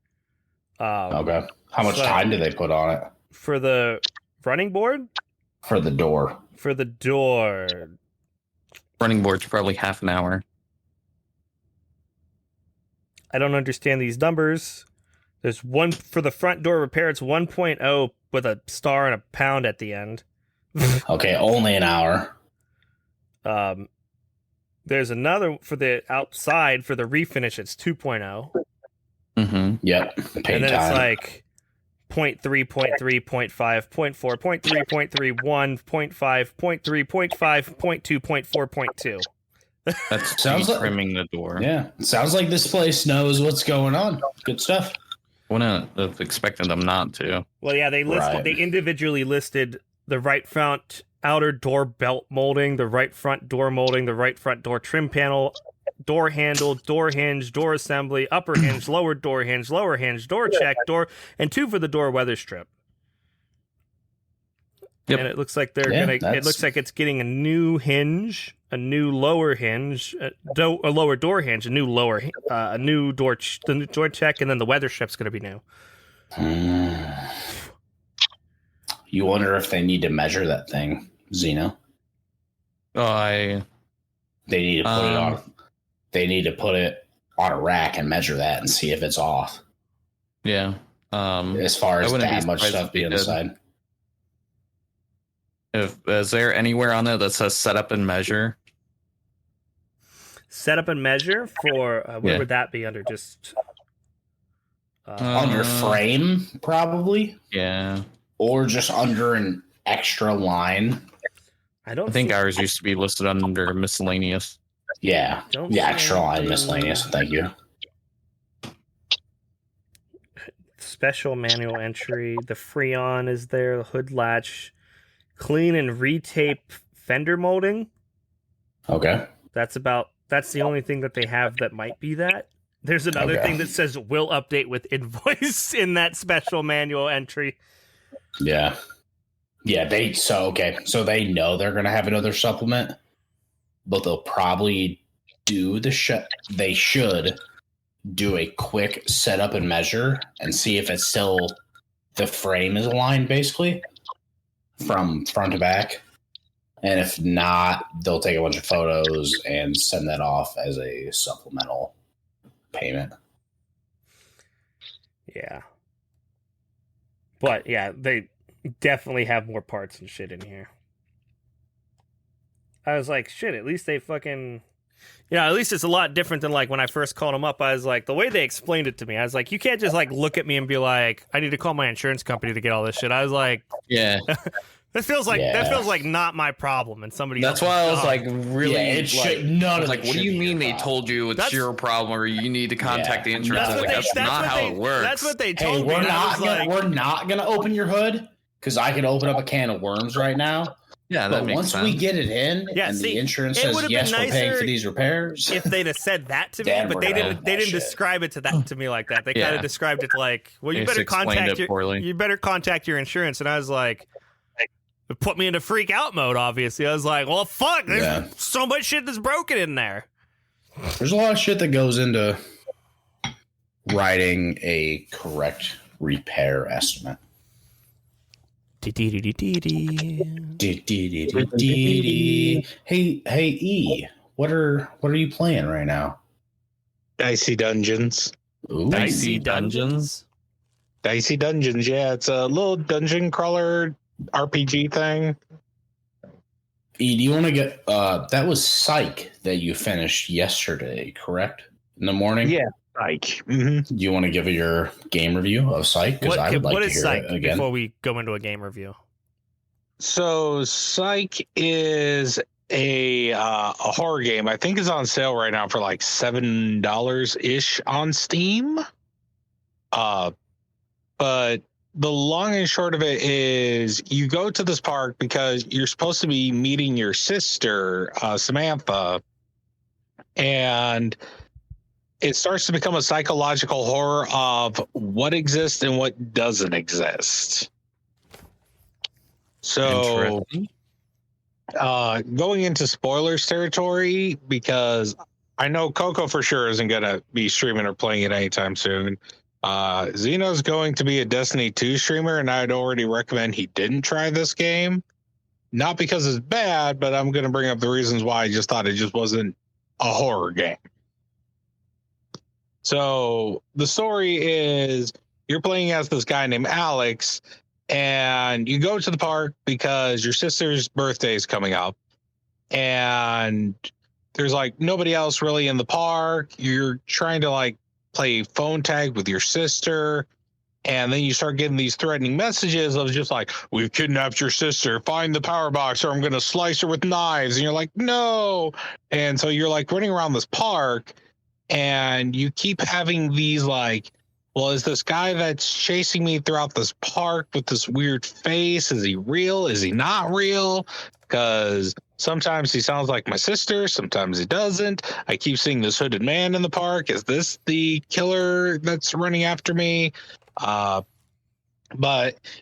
Okay. How much time do they put on it? For the running board? For the door. For the door. Running board's probably half an hour. I don't understand these numbers. There's one for the front door repair. It's 1.0 with a star and a pound at the end. Okay, only an hour. There's another for the outside for the refinish. It's 2.0. Mm-hmm. Yep. And then it's like 0.3, 0.3, 0.5, 0.4, 0.3, 0.3, 1, 0.5, 0.3, 0.5, 0.2, 0.4, 0.2. That's sounds like trimming the door. Yeah. Sounds like this place knows what's going on. Good stuff. Wouldn't have expected them not to. Well, yeah, they individually listed the right front outer door belt molding, the right front door molding, the right front door trim panel, door handle, door hinge, door assembly, upper hinge, lower hinge, door check, door, and 2 for the door weather strip. Yep. And it looks like it looks like it's getting a new hinge, a new lower hinge, a lower door hinge, a new door check, and then the weather strip's going to be new. You wonder if they need to measure that thing, Xeno. They need to put it on. They need to put it on a rack and measure that and see if it's off. Yeah. As far as that much stuff being inside. Is there anywhere on there that says set up and measure? Set up and measure for where would that be under? Just under frame, probably. Yeah. Or just under an extra line. I think ours used to be listed under miscellaneous. Yeah. Extra line miscellaneous. Thank you. Special manual entry. The Freon is there. The hood latch. Clean and retape fender molding. Okay. That's the only thing that they have that might be that. There's another thing that says will update with invoice in that special manual entry. Yeah. Yeah, so they know they're going to have another supplement, but they'll probably do they should do a quick setup and measure and see if it's still the frame is aligned basically from front to back. And if not, they'll take a bunch of photos and send that off as a supplemental payment. Yeah. But yeah, they definitely have more parts and shit in here. I was like, shit, at least they fucking... at least it's a lot different than like when I first called them up. I was like, the way they explained it to me, I was like, you can't just like look at me and be like, I need to call my insurance company to get all this shit. I was like, yeah. That feels like not my problem, and somebody. That's why I was like, really. Yeah, it should. None of what do you mean they told you it's your problem, or you need to contact the insurance? That's not how it works. That's what they told me. We're not gonna open your hood because I can open up a can of worms right now. Yeah, that makes once sense. we get it in, and the insurance says yes, we're paying for these repairs. If they'd have said that to me, but they didn't. They didn't describe it to me like that. They kind of described it like, well, you better contact your insurance. And I was like. It put me into freak out mode, obviously. I was like, well, fuck, there's so much shit that's broken in there. There's a lot of shit that goes into writing a correct repair estimate. Hey, E, what are you playing right now? Dicey Dungeons. Ooh. Dicey Dungeons? Dicey Dungeons, yeah. It's a little dungeon crawler RPG thing. E, do you want to get that was Psych that you finished yesterday, correct? In the morning? Yeah, like. Mm-hmm. Do you want to give it your game review of Psych? Because I would like What to is hear Psych it again. before we go into a game review? So Psych is a horror game. I think it's on sale right now for like $7 ish on Steam. But the long and short of it is you go to this park because you're supposed to be meeting your sister, Samantha, and it starts to become a psychological horror of what exists and what doesn't exist. So going into spoilers territory, because I know Coco for sure isn't going to be streaming or playing it anytime soon. Xeno's going to be a Destiny 2 streamer, and I'd already recommend he didn't try this game. Not because it's bad, but I'm going to bring up the reasons why I just thought it just wasn't a horror game. So the story is you're playing as this guy named Alex, and you go to the park because your sister's birthday is coming up, and there's like nobody else really in the park. You're trying to like play phone tag with your sister, and then you start getting these threatening messages of just like, we've kidnapped your sister, find the power box or I'm gonna slice her with knives. And you're like, no. And so you're like running around this park, and you keep having these like, well, is this guy that's chasing me throughout this park with this weird face, is he real, is he not real? Because sometimes he sounds like my sister, sometimes he doesn't. I keep seeing this hooded man in the park. Is this the killer that's running after me? But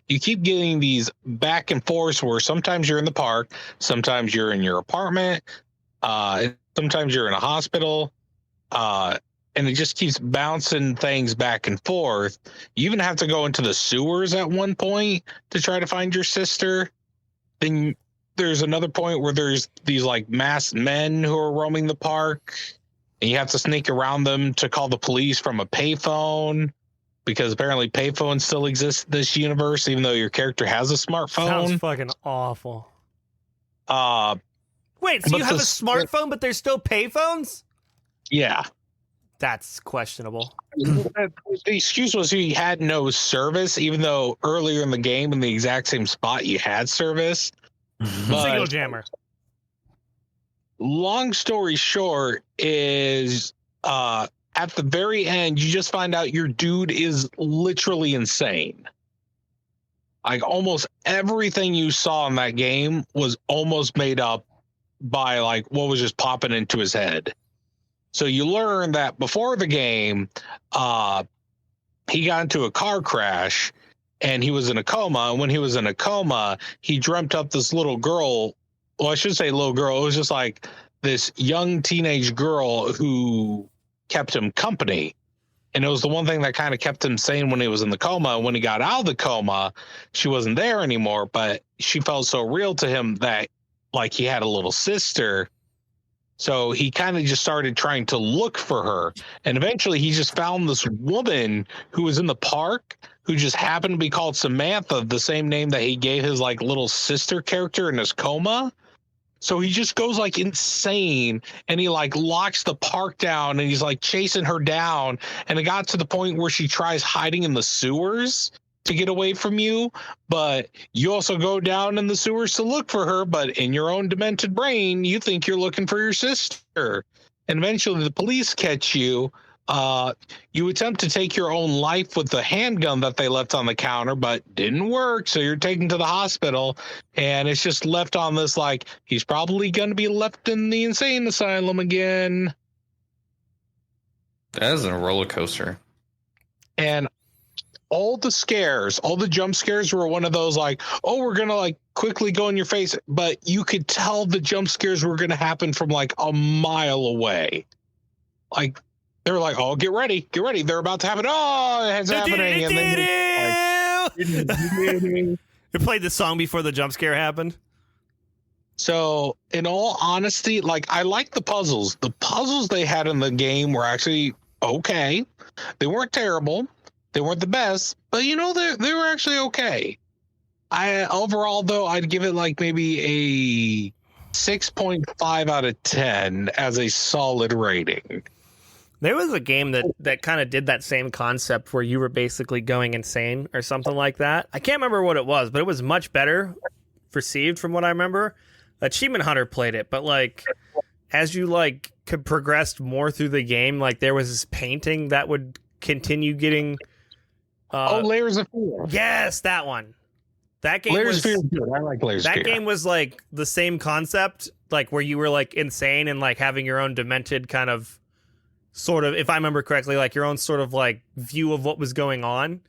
you keep getting these back and forth where sometimes you're in the park, sometimes you're in your apartment, sometimes you're in a hospital, and it just keeps bouncing things back and forth. You even have to go into the sewers at one point to try to find your sister. Then there's another point where there's these like masked men who are roaming the park, and you have to sneak around them to call the police from a payphone, because apparently payphones still exist in this universe, even though your character has a smartphone. Sounds fucking awful. Wait, so but you have a smartphone, but there's still payphones? Yeah. That's questionable. The excuse was he had no service, even though earlier in the game in the exact same spot you had service. Signal jammer. Long story short is at the very end, you just find out your dude is literally insane. Like almost everything you saw in that game was almost made up by like what was just popping into his head. So you learn that before the game, he got into a car crash and he was in a coma. And when he was in a coma, he dreamt up this little girl. Well, I should say little girl. It was just like this young teenage girl who kept him company. And it was the one thing that kind of kept him sane when he was in the coma. When he got out of the coma, she wasn't there anymore, but she felt so real to him that like he had a little sister. So he kind of just started trying to look for her. And eventually he just found this woman who was in the park who just happened to be called Samantha, the same name that he gave his like little sister character in his coma. So he just goes like insane and he like locks the park down and he's like chasing her down. And it got to the point where she tries hiding in the sewers to get away from you, but you also go down in the sewers to look for her, but in your own demented brain you think you're looking for your sister, and eventually the police catch you. You attempt to take your own life with the handgun that they left on the counter, but didn't work, so you're taken to the hospital, and it's just left on this like he's probably going to be left in the insane asylum again. That is a roller coaster. And all the scares, all the jump scares were one of those like, oh, we're going to like quickly go in your face. But you could tell the jump scares were going to happen from like a mile away. Like they were like, oh, get ready. They're about to happen. Oh, it's happening. And then You played the song before the jump scare happened. So, in all honesty, like I like the puzzles. The puzzles they had in the game were actually okay. They weren't terrible. They weren't the best, but you know they were actually okay. I overall though I'd give it like maybe a 6.5 out of 10 as a solid rating. There was a game that kind of did that same concept where you were basically going insane or something like that. I can't remember what it was, but it was much better received from what I remember. Achievement Hunter played it, but like as you like could progress more through the game, like there was this painting that would continue getting. Layers of Fear. Yes, that one. That game Layers was of Fear is good. I like Layers of Fear. that game was like the same concept, like where you were like insane and like having your own demented kind of sort of, if I remember correctly, like your own sort of like view of what was going on.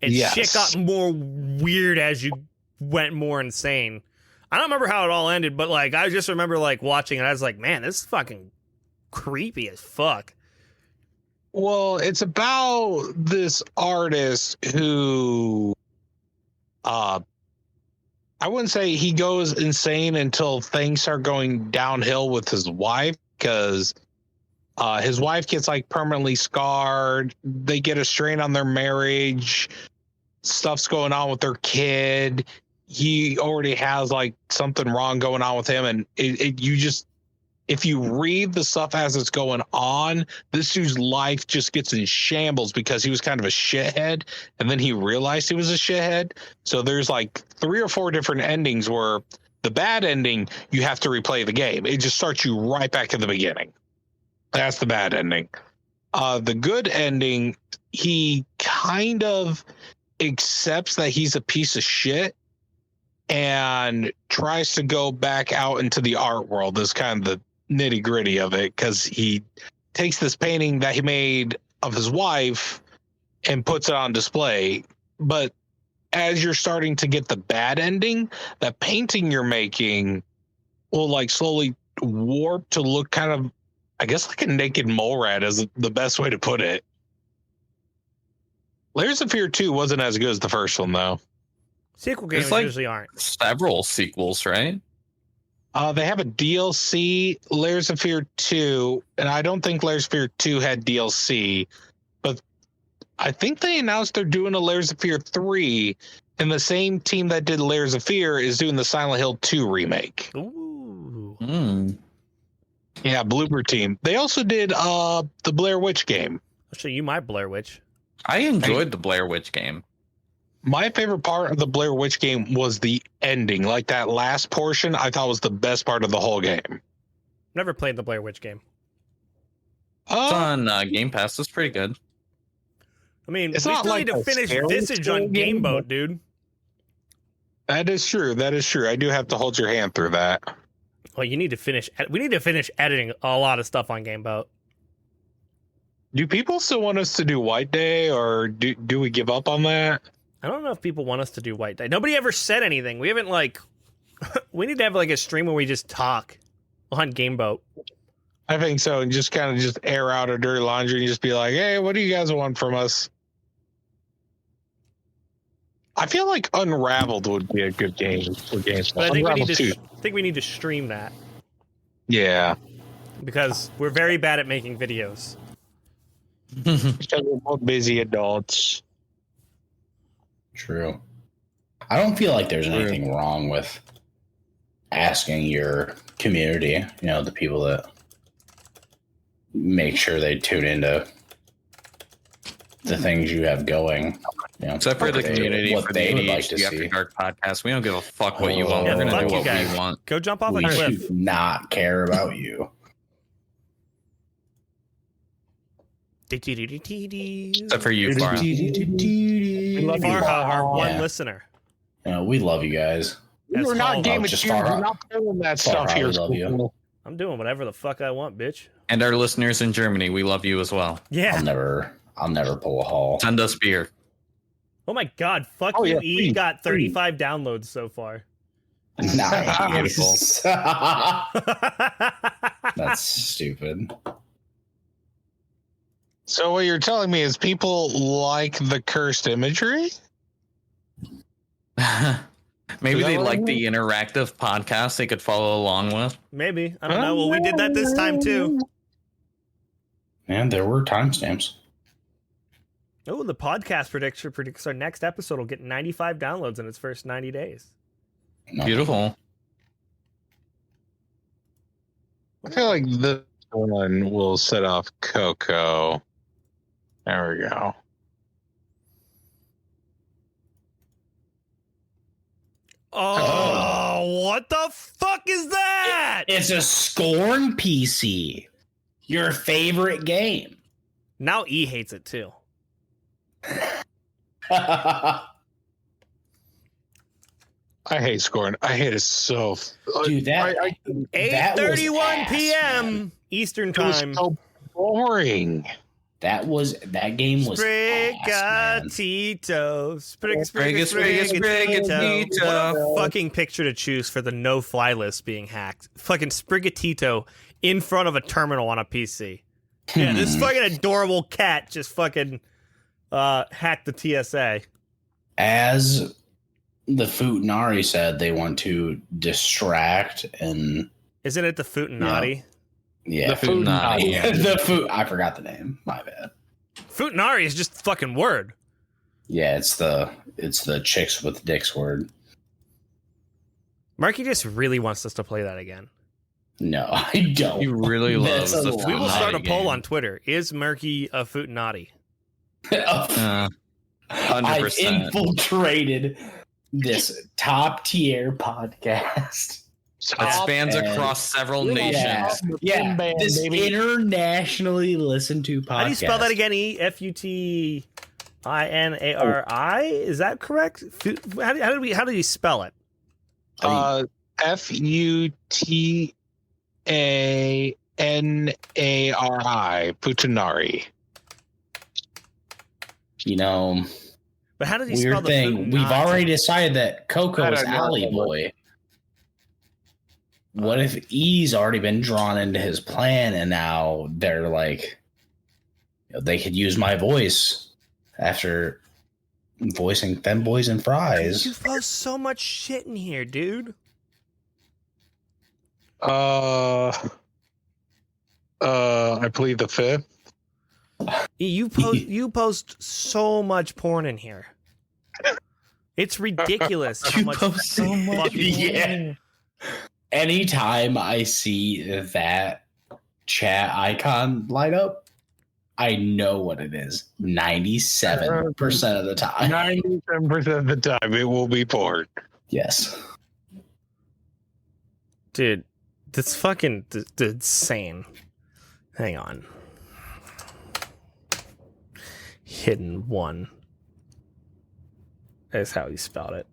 And shit got more weird as you went more insane. I don't remember how it all ended, but like I just remember like watching it. I was like, man, this is fucking creepy as fuck. Well, it's about this artist who I wouldn't say he goes insane until things start going downhill with his wife, because his wife gets like permanently scarred. They get a strain on their marriage. Stuff's going on with their kid. He already has like something wrong going on with him, and if you read the stuff as it's going on, this dude's life just gets in shambles because he was kind of a shithead, and then he realized he was a shithead. So there's like 3 or 4 different endings where the bad ending, you have to replay the game. It just starts you right back at the beginning. That's the bad ending. The good ending, he kind of accepts that he's a piece of shit and tries to go back out into the art world. Is kind of the nitty gritty of it, because he takes this painting that he made of his wife and puts it on display. But as you're starting to get the bad ending, that painting you're making will like slowly warp to look kind of, I guess, like a naked mole rat is the best way to put it. Layers of Fear 2 wasn't as good as the first one, though. Sequel games like usually aren't. Several sequels, right? They have a DLC, Layers of Fear 2, and I don't think Layers of Fear 2 had DLC, but I think they announced they're doing a Layers of Fear 3, and the same team that did Layers of Fear is doing the Silent Hill 2 remake. Ooh. Yeah, Bloober team. They also did the Blair Witch game. I'll show you my Blair Witch. I enjoyed the Blair Witch game. My favorite part of the Blair Witch game was the ending. Like that last portion, I thought was the best part of the whole game. Never played the Blair Witch game. It's on Game Pass. It's pretty good. I mean, It's we not still like need to a finish scary Visage on scary game, Gameboat, but- dude. That is true. That is true. I do have to hold your hand through that. Well, you need to finish. We need to finish editing a lot of stuff on Gameboat. Do people still want us to do White Day, or do we give up on that? I don't know if people want us to do White Day. Nobody ever said anything. We haven't like. We need to have like a stream where we just talk on Gameboat. I think so, and just kind of just air out our dirty laundry and just be like, "Hey, what do you guys want from us?" I feel like Unraveled would be a good game for games. But I think we need Unraveled 2. to. I think we need to stream that Yeah, because we're very bad at making videos. because we're both busy adults. True. I don't feel like there's anything wrong with asking your community, the people that make sure they tune into the things you have going. Except for the community, what for they the would like ADHD to After see. Dark podcast. We don't give a fuck what you want. Yeah, We're fuck going to do you what guys. we want. Go jump off a We cliff. should not care about you. Except for you, Farah. We love you. Farha, our one Yeah. listener. We love you guys. That's We're not all. Game of just Thrones. Farha. We're not pulling that Farha, stuff here. we love you. I'm doing whatever the fuck I want, bitch. And our listeners in Germany, we love you as well. Yeah. I'll never pull a haul. Send us beer. Oh my god, fuck Oh, you, yeah, E please, got 35 downloads so far. Nice. That's That's stupid. So what you're telling me is people like the cursed imagery? Maybe Is that they what like I the interactive podcast they could follow along with. Maybe. I don't know. Well, we did that this time too. Man, there were timestamps. Oh, the podcast predicts our next episode will get 95 downloads in its first 90 days. No. Beautiful. I feel like this one will set off Coco. There we go. Oh, what the fuck is that? It's a Scorn PC. Your favorite game. Now E hates it too. I hate Scorn. I hate it so. Dude, that 8:31 p.m. Eastern It was time. so boring. that game was ass, man. Sprigatito. Sprigatito. What a fucking picture to choose for the no-fly list being hacked. Fucking Sprigatito in front of a terminal on a PC. Yeah, this fucking adorable cat just fucking hacked the TSA. As the Futanari said, they want to distract and Isn't it the Futanati? yeah, The Futanari. I forgot the name. My bad. Futanari is just a fucking word. Yeah, it's the chicks with dicks word. Marky just really wants us to play that again. No, I don't. He really loves That's a the lie. We will start a Futanari poll game. on Twitter. Is Murky a Futanati? I've 100%. infiltrated this top tier podcast. It spans and- across several Yeah. nations. Yeah, Band, this baby. internationally listened to podcast. How do you spell that again? EFUTINARI? Is that correct? How do you spell it? Futanari. Futanari. You know, But how did you spell weird the thing. We've Futanati? already decided that Coco I is don't know. Alley Boy. What if E's already been drawn into his plan and now they're like, they could use my voice after voicing them boys and You fries. post so much shit in here, dude. I plead the fifth. You post so much porn in here. It's ridiculous how You much post so much. fucking Yeah. Anytime I see that chat icon light up, I know what it is. 97% of the time. 97% of the time, it will be porn. Yes. Dude, that's fucking insane. Hang on. Hidden one. That's how he spelled it.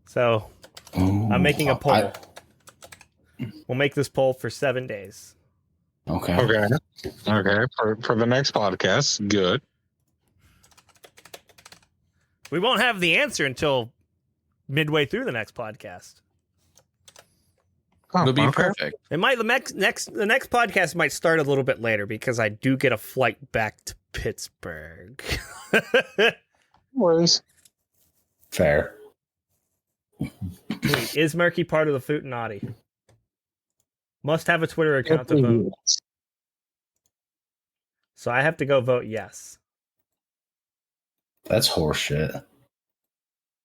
So, I'm making a poll. We'll make this poll for 7 days. Okay. Okay. For the next podcast, good. We won't have the answer until midway through the next podcast. It'll be Okay. perfect. It might the next podcast might start a little bit later because I do get a flight back to Pittsburgh. Worries. Fair. Wait, is Murky part of the Futanati? Must have a Twitter account to vote. So I have to go vote yes. That's horseshit.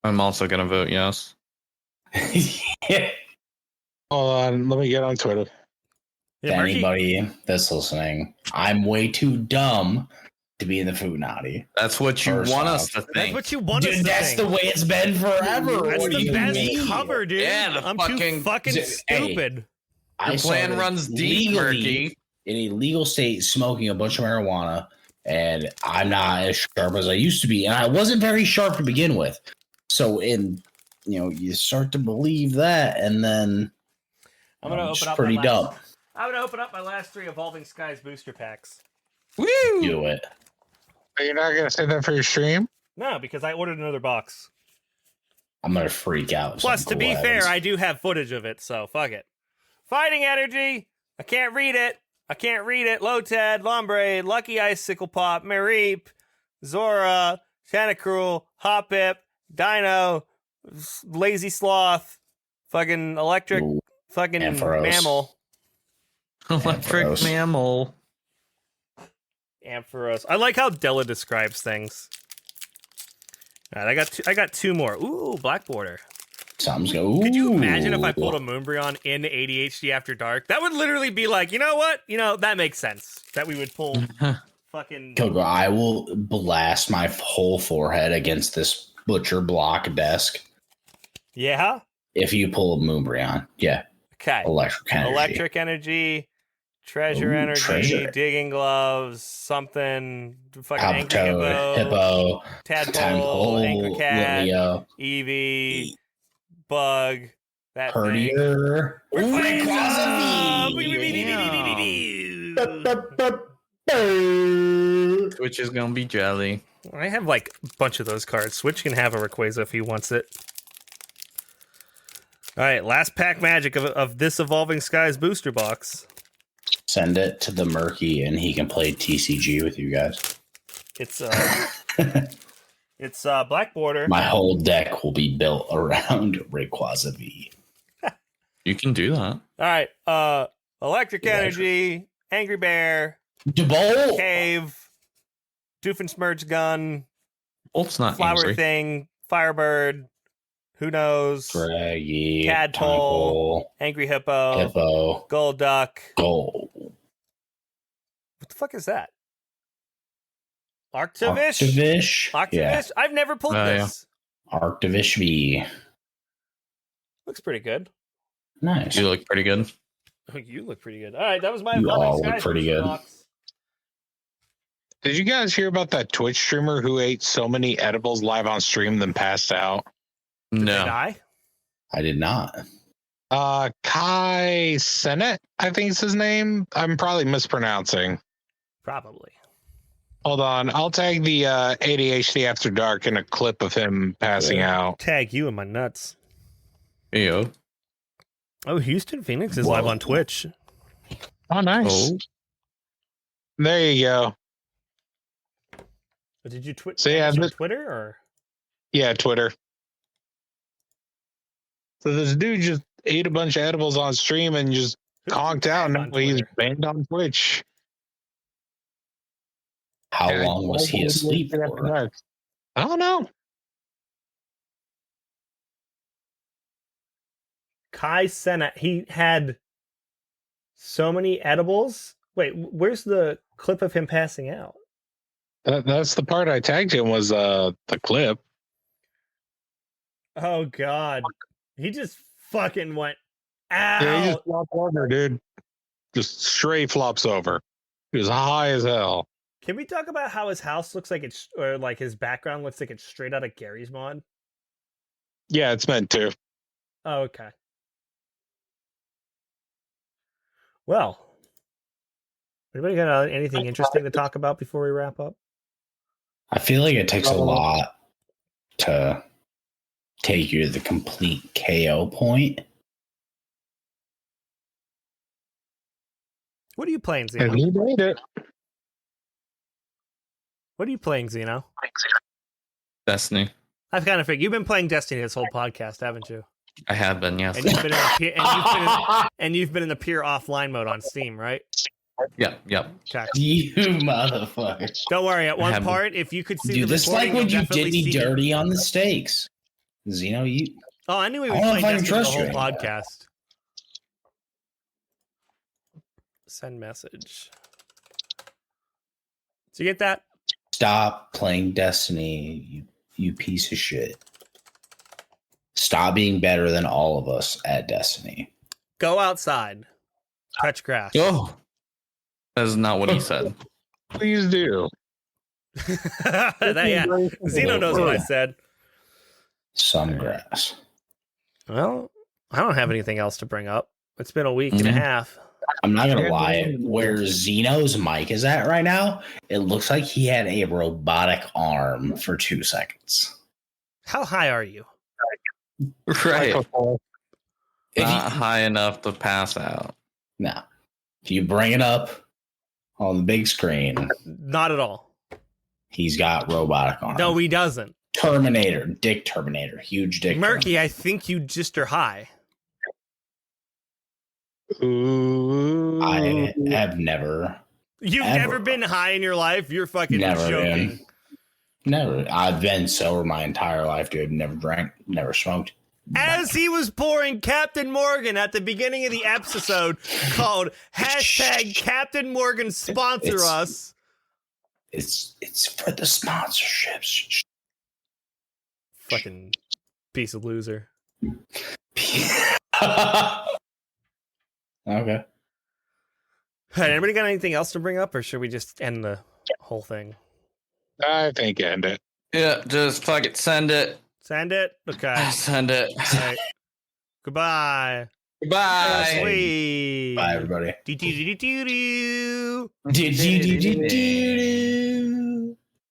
I'm also going to vote yes. Yeah. Hold on, let me get on Twitter. To Yeah, Murky, anybody that's listening, I'm way too dumb to be in the Futanati. That's what you First want off. us to that's think. what you want us Dude, to that's think. the way it's been forever. That's What do the you best mean? cover, dude. Yeah, the I'm too fucking Hey, stupid. I Your plan started runs deep, legally Murky. in a legal state smoking a bunch of marijuana, and I'm not as sharp as I used to be, and I wasn't very sharp to begin with. So, you start to believe that, and then I'm gonna it's open up pretty my dumb. last, I'm gonna open up my last 3 Evolving Skies booster packs. Woo! Do it. Are you not gonna say that for your stream? No, because I ordered another box. I'm gonna freak out. if Plus, to something be cool fair, happens. I do have footage of it, so fuck it. Fighting energy. I can't read it. I can't read it. Lotad, Lombre, Lucky Icicle Pop, Mareep, Zora, Tentacruel, Hoppip, Dino, Lazy Sloth, fucking Electric, Ooh, fucking Ampharos. Mammal, Electric Ampharos. mammal. Ampharos. I like how Della describes things. All right, I got two more. Ooh, Black Border. Something's go. Could you imagine if I pulled a Moonbryon in ADHD After Dark? That would literally be like, you know what? That makes sense. That we would pull fucking. Coco, I will blast my whole forehead against this butcher block desk Yeah? if you pull a Moonbryon. Yeah, Okay. electric energy. Treasure Ooh, energy, treasure. digging gloves, something, fucking angry Palpitoad, hippo, Hippo, tadpole, angry cat, Litleo, Eevee, bug, that thing. Herdier. Which is gonna be jelly. I have like a bunch of those cards. Switch can have a Rayquaza if he wants it. All right, last pack magic of this Evolving Skies booster box. Send it to the Murky and he can play TCG with you guys. It's Black Border. My whole deck will be built around Rayquaza V. You can do that. All right, Electric Energy, Angry Bear, Debolt! Cave, Doofenshmirtz Gun, Bolt's not Flower angry. Thing, Firebird, who knows, Draggy, Tadpole, Angry Hippo, Hippo, Gold Duck. Gold. What the fuck is that? Arctivish? Arctivish. Arctivish? Yeah. I've never pulled Oh, yeah. this. Arctivish V. Looks pretty good. Nice. You look pretty good. Oh, you look pretty good. All right, that was my You Evolving all look Skies pretty booster good. box. Did you guys hear about that Twitch streamer who ate so many edibles live on stream then passed out? Did they No. die? I did not. Kai Sennett, I think is his name. I'm probably mispronouncing. Probably. Hold on. I'll tag the ADHD After Dark in a clip of him passing out. Tag you in my nuts. Yo. Oh, Houston Phoenix is Whoa. live on Twitch. Oh, nice. Oh. There you go. Did you tweet? So, yeah, on Twitter or? Yeah, Twitter. So this dude just ate a bunch of edibles on stream and just conked out. on And now he's Twitter? banned on Twitch. How Yeah, long was he asleep for? I don't know. Kai Sena, he had so many edibles. Wait, where's the clip of him passing out? That's the part I tagged him was the clip. Oh God, he just fucking went out. Yeah, he just flopped over, dude. Just straight flops over. He was high as hell. Can we talk about how his house looks like it's, or like his background looks like it's straight out of Gary's mod? Yeah, it's meant to. Oh, okay. Well, anybody got anything interesting to talk about before we wrap up? I feel like it takes a lot to take you to the complete KO point. What are you playing, And Xeno? he made it. What are you playing, Xeno? Destiny. I've kind of figured you've been playing Destiny this whole podcast, haven't you? I have been, yes. And you've been in a peer, and you've been in the pure offline mode on Steam, right? Yep. Okay. You motherfucker. Don't worry. At one haven't. part, if you could see Dude, the this is like recording, when you'll you definitely did me see dirty on the stakes. Zeno, you. Oh, I knew we I were don't know playing if I can Destiny the trust whole you anymore. podcast. Send message. Did you get that? Stop playing Destiny, you piece of shit. Stop being better than all of us at Destiny. Go outside. Touch grass. Oh. That is not what he said. Please do. Yeah. Xeno knows what I said. Some grass. Well, I don't have anything else to bring up. It's been a week and a Mhm. half. I'm not gonna lie. Where Xeno's mic is at right now, it looks like he had a robotic arm for 2 seconds. How high are you? Right. If Not he, high enough to pass out. no, If you bring it up on the big screen, Not at all. he's got robotic arms. No, he doesn't. Terminator, Dick Terminator, huge dick. Murky, I think you just are high. Ooh. I have never, You've Ever. never been high in your life? You're fucking never joking. been. Never. I've been sober my entire life, dude. Never drank, never smoked. As he was pouring Captain Morgan at the beginning of the episode called hashtag Captain Morgan sponsor It's- us. It's for the sponsorships. Fucking piece of loser. Okay. All right, anybody got anything else to bring up, or should we just end the whole thing? I think end it. Yeah, just fuck it. Send it. Send it? Okay. Send it. All right. Goodbye. Goodbye. Sweet. Bye, everybody. Do-do-do-do-do-do. Do